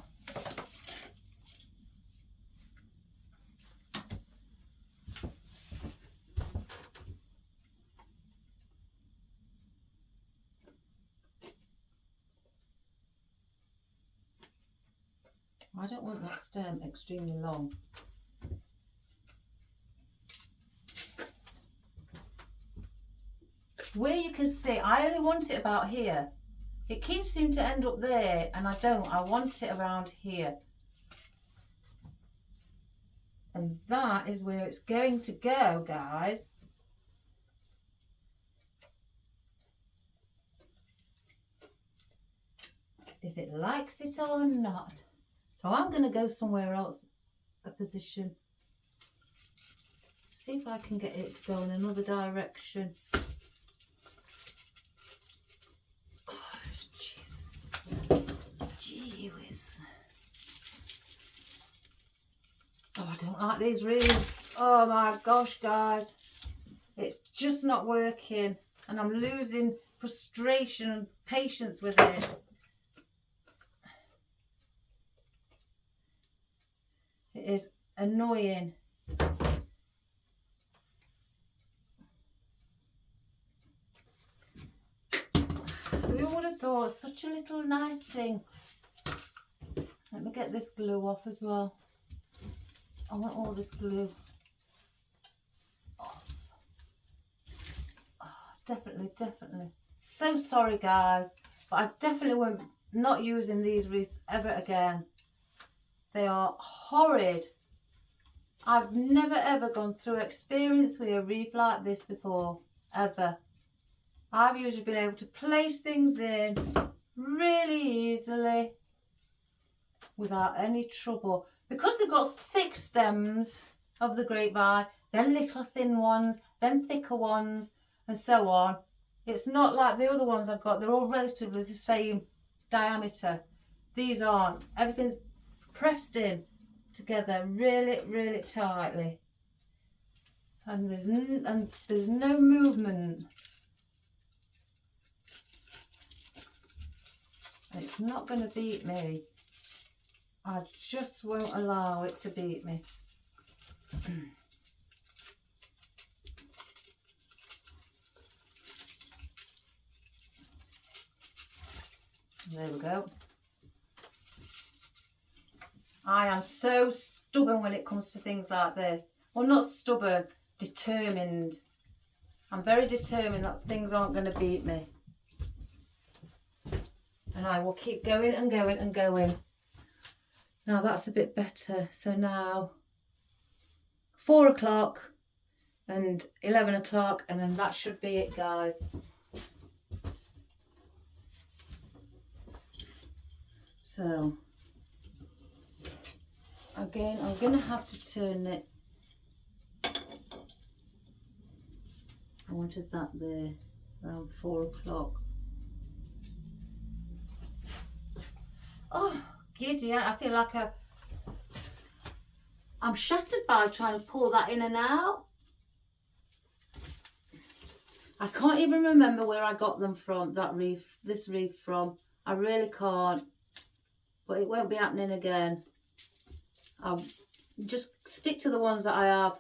I don't want that stem extremely long. Where you can see, I only want it about here. It keeps seeming to end up there, and I don't. I want it around here. And that is where it's going to go, guys. If it likes it or not. So I'm going to go somewhere else, a position. See if I can get it to go in another direction. Oh, Jesus. Gee whiz. Oh, I don't like these reels. Oh my gosh, guys. It's just not working. And I'm losing frustration and patience with it. It is annoying. Who would have thought? Such a little nice thing. Let me get this glue off as well. I want all this glue off. Oh, definitely, definitely. So sorry guys, but I definitely won't not using these wreaths ever again. They are horrid. I've never ever gone through experience with a wreath like this before, ever. I've usually been able to place things in really easily without any trouble. Because they've got thick stems of the grapevine, then little thin ones, then thicker ones, and so on. It's not like the other ones I've got. They're all relatively the same diameter. These aren't. Everything's pressed in together really, really tightly. And there's no movement. It's not going to beat me. I just won't allow it to beat me. There we go. I am so stubborn when it comes to things like this. Well, not stubborn, determined. I'm very determined that things aren't going to beat me. And I will keep going and going and going. Now that's a bit better. So now 4 o'clock and 11 o'clock, and then that should be it, guys. So again, I'm going to have to turn it. I wanted that there around 4 o'clock. Oh, giddy. I feel like I'm shattered by trying to pull that in and out. I can't even remember where I got them from, this wreath from. I really can't. But it won't be happening again. I'll just stick to the ones that I have.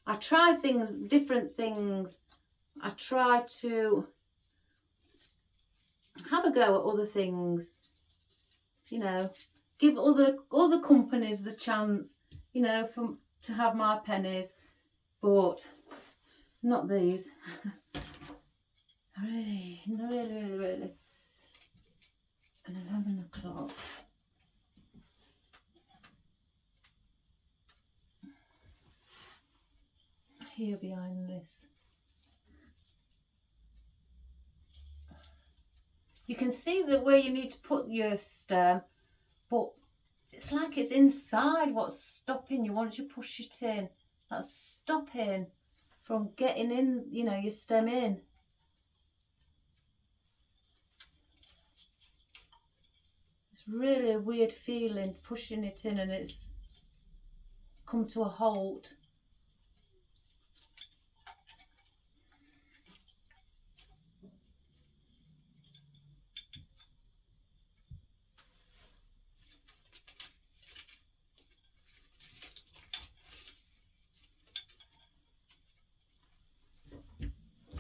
I try things, different things. I try to have a go at other things. You know, give other companies the chance, you know, to have my pennies, but not these. Really. And 11 o'clock. Here behind this. You can see where you need to put your stem, but it's like it's inside what's stopping you once you push it in. That's stopping from getting in, you know, your stem in. It's really a weird feeling pushing it in and it's come to a halt.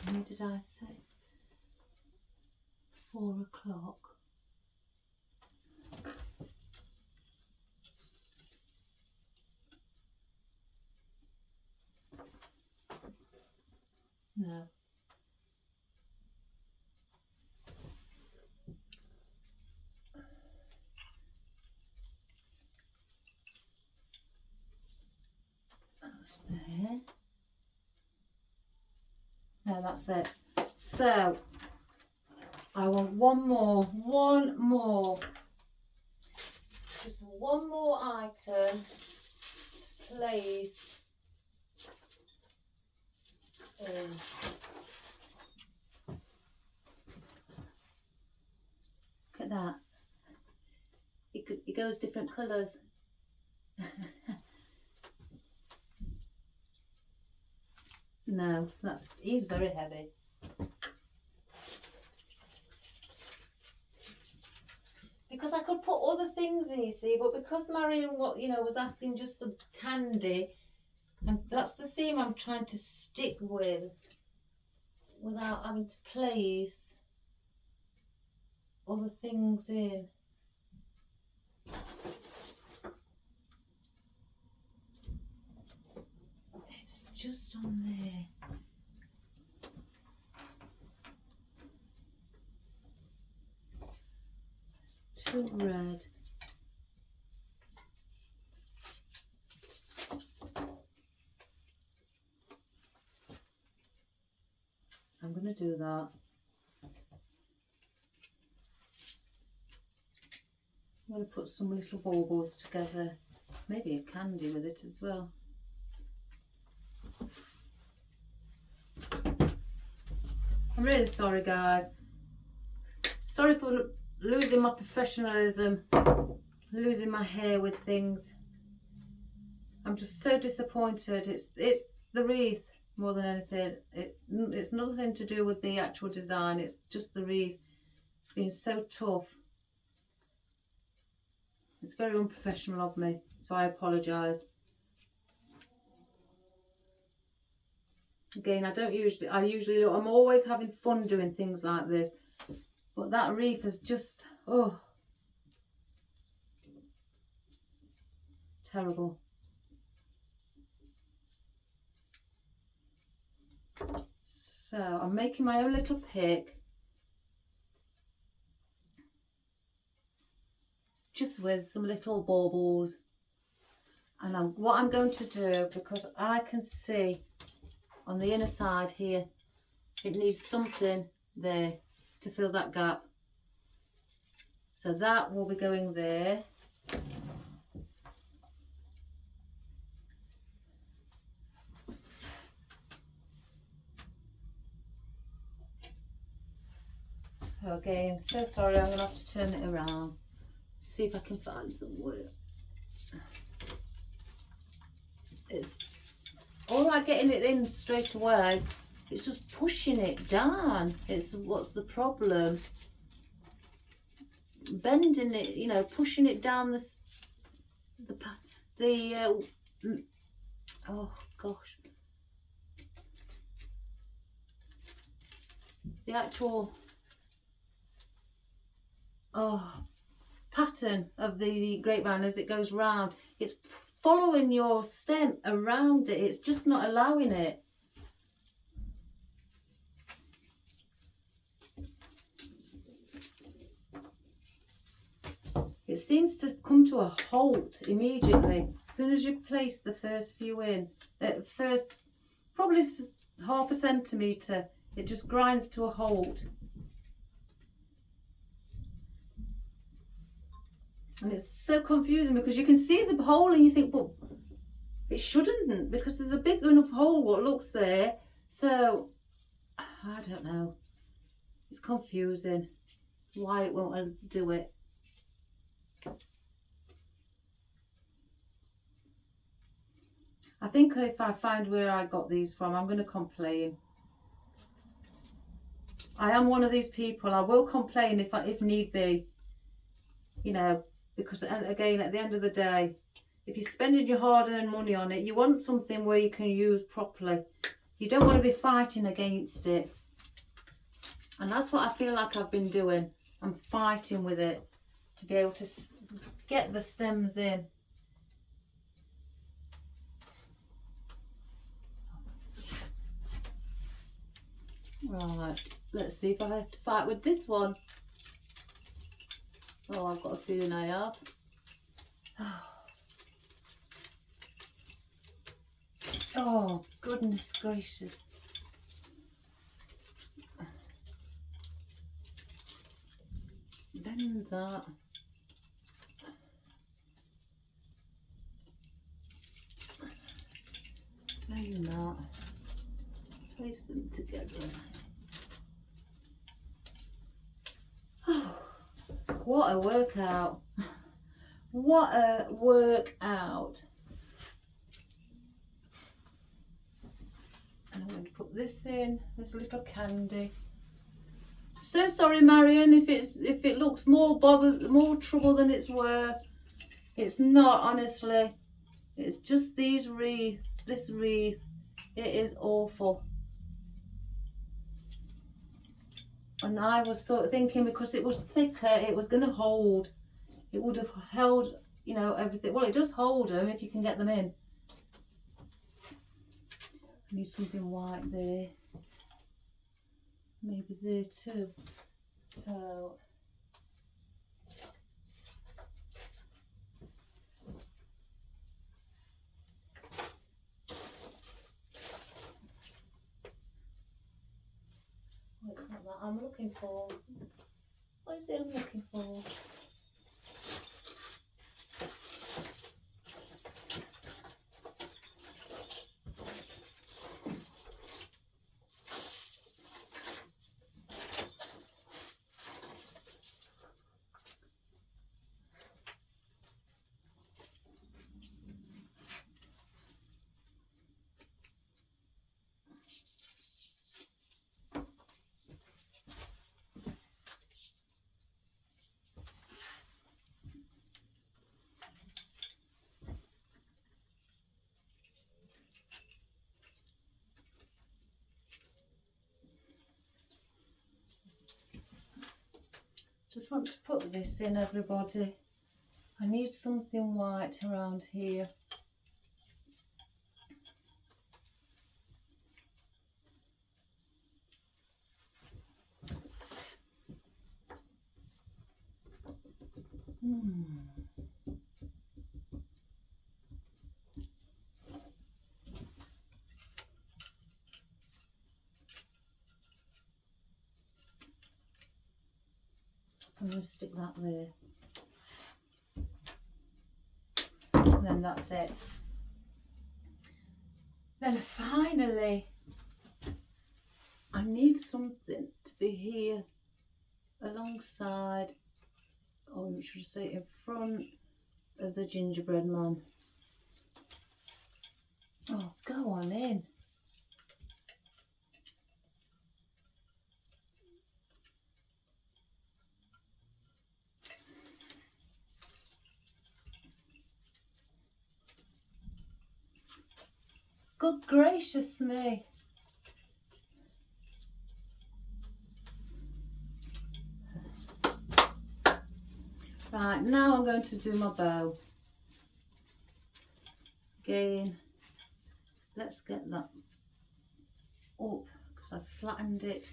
When did I say? 4 o'clock. No. That's there. No, that's it. So I want one more. Just one more item to place in. Look at that. It goes different colours. No, he's very heavy. because I could put other things in, you see, but because Marion, was asking just for candy, and that's the theme I'm trying to stick with without having to place other things in. It's just on there. It's too red. I'm going to do that. I'm going to put some little baubles together, maybe a candy with it as well. I'm really sorry, guys. Sorry for losing my professionalism, losing my hair with things. I'm just so disappointed. It's the wreath more than anything. It's nothing to do with the actual design. It's just the wreath being so tough. It's very unprofessional of me, so I apologise. Again, I'm always having fun doing things like this, but that wreath is just, terrible. So I'm making my own little pick, just with some little baubles. And what I'm going to do, because I can see on the inner side here, it needs something there to fill that gap. So that will be going there. So again, so sorry, I'm going to have to turn it around. See if I can find some wood. It's all right getting it in straight away. It's just pushing it down. It's what's the problem. Bending it, pushing it down oh gosh, the actual pattern of the grapevine as it goes round. It's following your stem around it. It's just not allowing it. It seems to come to a halt immediately as soon as you place the first few in. First, probably half a centimetre, it just grinds to a halt. And it's so confusing because you can see the hole and you think, but it shouldn't, because there's a big enough hole what looks there. So, I don't know. It's confusing why it won't do it. I think if I find where I got these from, I'm going to complain. I am one of these people. I will complain if need be. Because again, at the end of the day, if you're spending your hard-earned money on it, you want something where you can use properly. You don't want to be fighting against it. And that's what I feel like I've been doing. I'm fighting with it to be able to get the stems in. Right, let's see if I have to fight with this one. Oh, I've got a feeling I have. Oh, goodness gracious. Bend that. Bend that. Place them together. Oh, what a workout. What a workout. And I'm going to put this in, this little candy. So sorry, Marion, if it looks more trouble than it's worth. It's not, honestly. It's just this wreath. It is awful. And I was thinking because it was thicker, it was going to hold. It would have held, you know, everything. Well, it does hold them if you can get them in. I need something white there. Maybe there too. So oh, it's not that I'm looking for. What is it I'm looking for? Just want to put this in, everybody. I need something white around here. I'm going to stick that there. And then that's it. Then finally, I need something to be here alongside, or should I say in front of the gingerbread man. Oh, go on in. Good gracious me. Right, now I'm going to do my bow. Again, let's get that up because I've flattened it.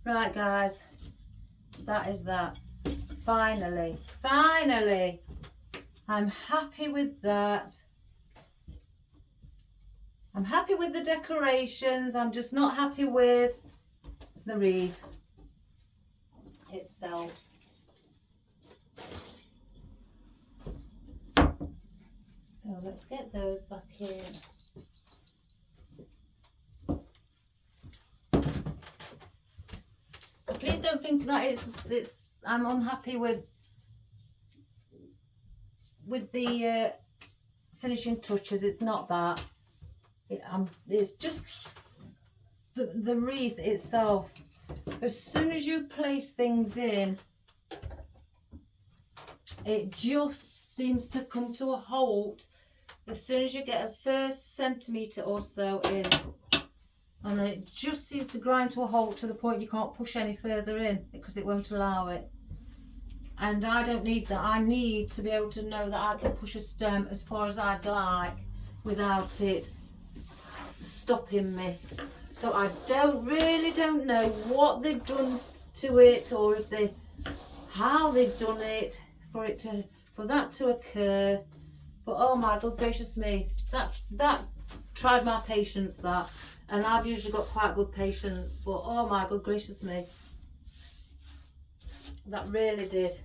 Right guys, that is that. Finally, I'm happy with that. I'm happy with the decorations. I'm just not happy with the wreath itself. So let's get those back in. So please don't think that it's I'm unhappy with the finishing touches. It's not that. It's just the wreath itself. As soon as you place things in, it just seems to come to a halt as soon as you get a first centimetre or so in, and then it just seems to grind to a halt to the point you can't push any further in because it won't allow it. And I don't need that. I need to be able to know that I can push a stem as far as I'd like without it stopping me. So I really don't know what they've done to it, or if how they've done it for that to occur. But oh my good gracious me, that tried my patience, that, and I've usually got quite good patience, but oh my good gracious me, that really did.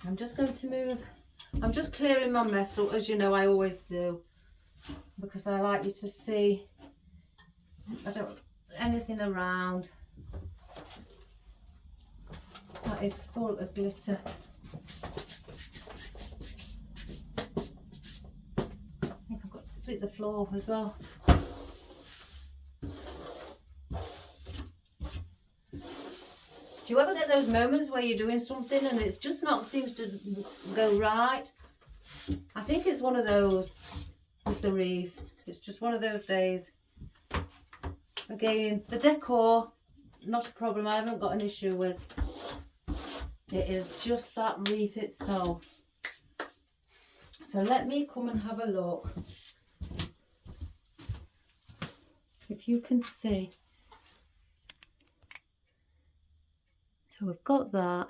I'm just going to move. I'm just clearing my mess, as you know I always do, because I like you to see anything around that is full of glitter. I think I've got to sweep the floor as well. Do you ever get those moments where you're doing something and it's just not seems to go right? I think it's one of those with the wreath. It's just one of those days. Again, the decor, not a problem. I haven't got an issue with. It is just that wreath itself. So let me come and have a look. If you can see. So we've got that.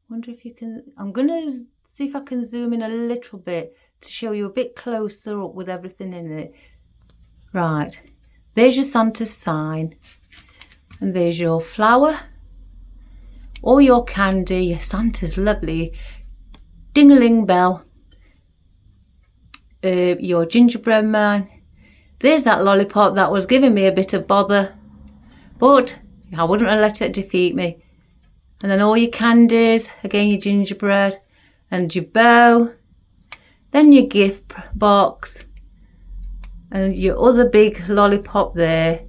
Wonder if you can, I'm going to see if I can zoom in a little bit to show you a bit closer up with everything in it. Right, there's your Santa's sign. And there's your flower. Or your candy, your Santa's lovely ding-a-ling bell. Your gingerbread man. There's that lollipop that was giving me a bit of bother. But I wouldn't have let it defeat me. And then all your candies, again your gingerbread and your bow. Then your gift box. And your other big lollipop there.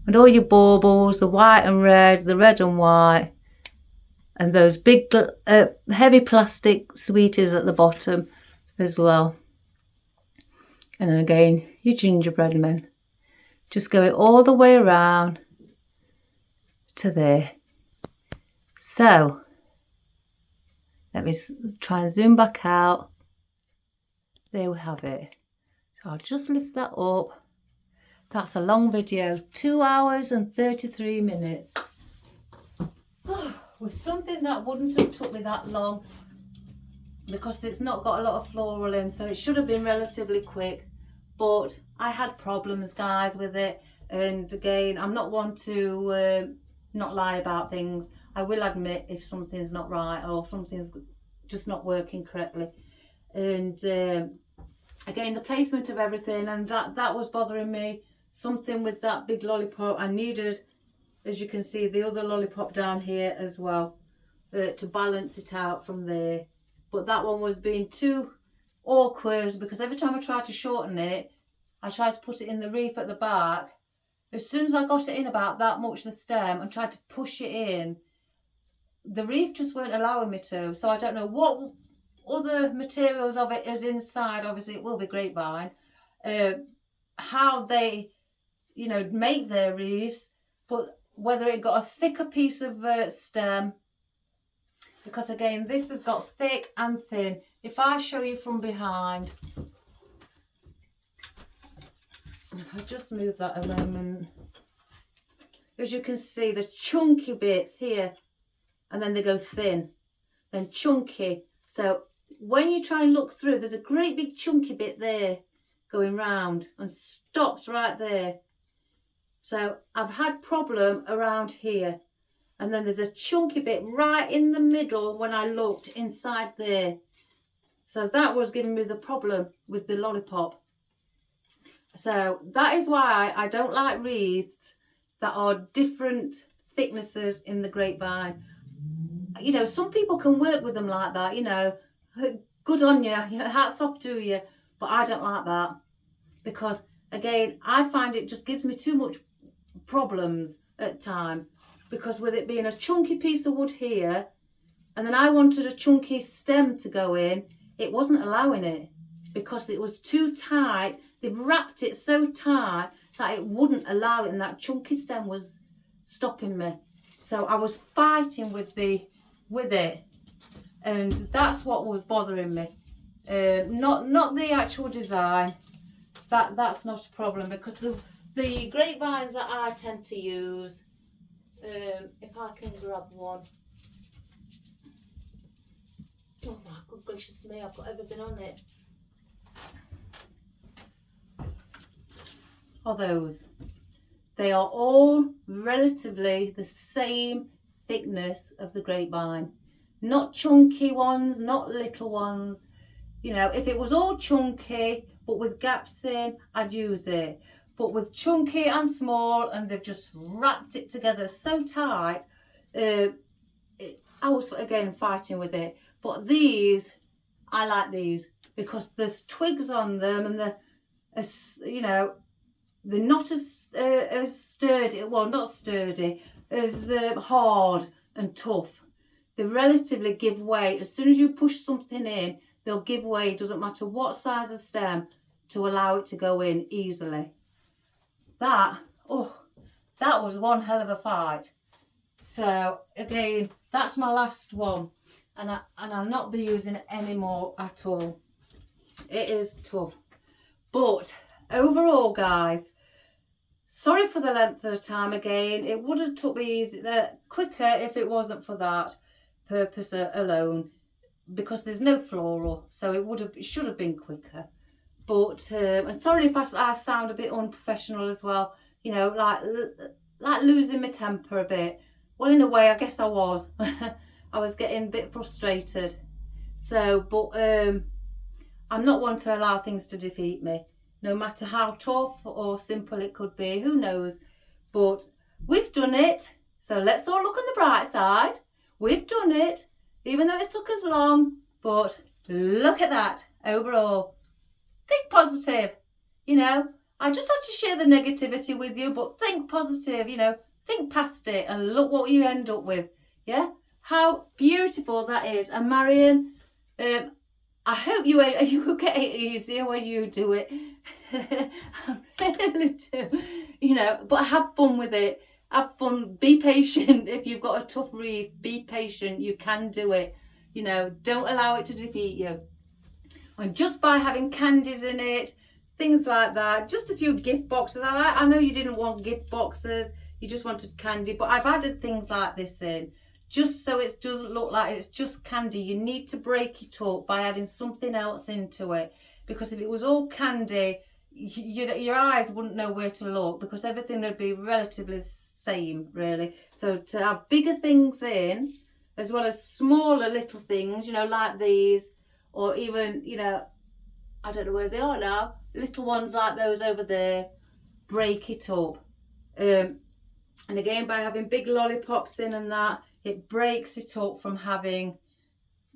And all your baubles, the white and red, the red and white. And those big heavy plastic sweeties at the bottom as well. And then again, your gingerbread men. Just going all the way around to there. So, let me try and zoom back out. There we have it. So I'll just lift that up. That's a long video, 2 hours and 33 minutes. With something that wouldn't have took me that long because it's not got a lot of floral in, so it should have been relatively quick. But I had problems, guys, with it. And again, I'm not one to not lie about things. I will admit if something's not right or something's just not working correctly. And again, the placement of everything, and that was bothering me. Something with that big lollipop. I needed, as you can see, the other lollipop down here as well to balance it out from there. But that one was being too awkward because every time I tried to shorten it, I tried to put it in the wreath at the back. As soon as I got it in about that much, the stem, and tried to push it in, the wreath just weren't allowing me to. So I don't know what other materials of it is inside. Obviously it will be grapevine. How they, you know, make their wreaths, but whether it got a thicker piece of stem, because again, this has got thick and thin. If I show you from behind, if I just move that a moment, as you can see, the chunky bits here, and then they go thin, then chunky. So when you try and look through, there's a great big chunky bit there going round and stops right there. So I've had problem around here, and then there's a chunky bit right in the middle when I looked inside there. So that was giving me the problem with the lollipop. So that is why I don't like wreaths that are different thicknesses in the grapevine. You know, some people can work with them like that, you know, good on you, hats off to you, but I don't like that because, again, I find it just gives me too much problems at times, because with it being a chunky piece of wood here, and then I wanted a chunky stem to go in, it wasn't allowing it because it was too tight. They've wrapped it so tight that it wouldn't allow it, and that chunky stem was stopping me. So I was fighting with it, and that's what was bothering me. Not the actual design. That's not a problem, because the grapevines that I tend to use, if I can grab one. Oh my good gracious me, I've got everything on it. Are those. They are all relatively the same thickness of the grapevine. Not chunky ones, not little ones. You know, if it was all chunky, but with gaps in, I'd use it. But with chunky and small, and they've just wrapped it together so tight, I was again fighting with it. But these, I like these because there's twigs on them, and you know, they're not as sturdy. Well, not sturdy, as hard and tough. They relatively give way. As soon as you push something in, they'll give way. It doesn't matter what size of stem, to allow it to go in easily. That was one hell of a fight. So again, that's my last one, and I'll not be using it anymore at all. It is tough, but overall, guys, sorry for the length of the time. Again, it would have took me quicker if it wasn't for that purpose alone, because there's no floral, so it should have been quicker. But and sorry if I sound a bit unprofessional as well, you know, like losing my temper a bit. Well, in a way, I guess I was. I was getting a bit frustrated. So, but I'm not one to allow things to defeat me, no matter how tough or simple it could be. Who knows? But we've done it. So let's all look on the bright side. We've done it, even though it's took us long. But look at that overall. Think positive, you know. I just like to share the negativity with you, but think positive, you know. Think past it and look what you end up with. Yeah, how beautiful that is. And Marion, I hope you get it easier when you do it. I really do, you know. But have fun with it. Have fun. Be patient. If you've got a tough wreath, be patient. You can do it. You know, don't allow it to defeat you. And just by having candies in it, things like that, just a few gift boxes. I know you didn't want gift boxes, you just wanted candy, but I've added things like this in, just so it doesn't look like it's just candy. You need to break it up by adding something else into it, because if it was all candy, your eyes wouldn't know where to look, because everything would be relatively the same, really. So to have bigger things in, as well as smaller little things, you know, like these, or even, you know, I don't know where they are now, little ones like those over there, break it up. And again, by having big lollipops in and that, it breaks it up from having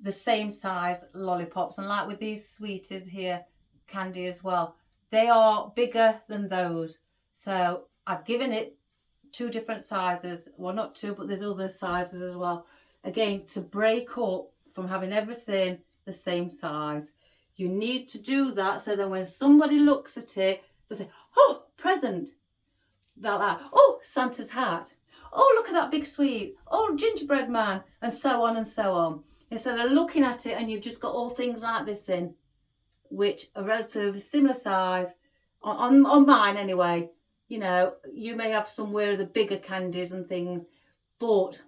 the same size lollipops. And like with these sweeties here, candy as well, they are bigger than those. So I've given it two different sizes. Well, not two, but there's other sizes as well. Again, to break up from having everything the same size. You need to do that so that when somebody looks at it, they'll say, oh, present. They're like, oh, Santa's hat. Oh, look at that big sweet. Oh, gingerbread man. And so on and so on. Instead of looking at it and you've just got all things like this in, which are relatively similar size, on mine anyway. You know, you may have somewhere the bigger candies and things, but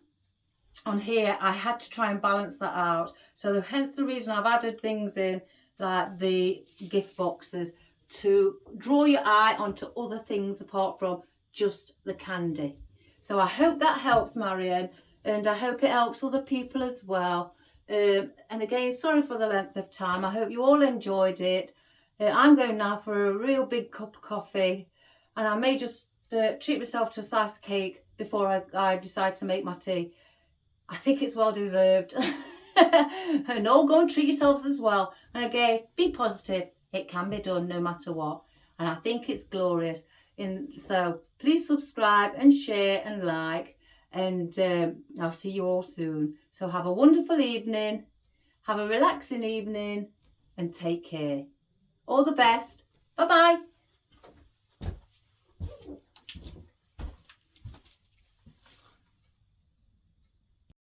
on here I had to try and balance that out. So hence the reason I've added things in like the gift boxes, to draw your eye onto other things apart from just the candy. So I hope that helps, Marion, and I hope it helps other people as well. And again, sorry for the length of time. I hope you all enjoyed it. I'm going now for a real big cup of coffee, and I may just treat myself to a slice of cake before I decide to make my tea. I think it's well deserved. And all go and treat yourselves as well. And again, be positive. It can be done no matter what. And I think it's glorious. So please subscribe and share and like. And I'll see you all soon. So have a wonderful evening. Have a relaxing evening. And take care. All the best. Bye-bye.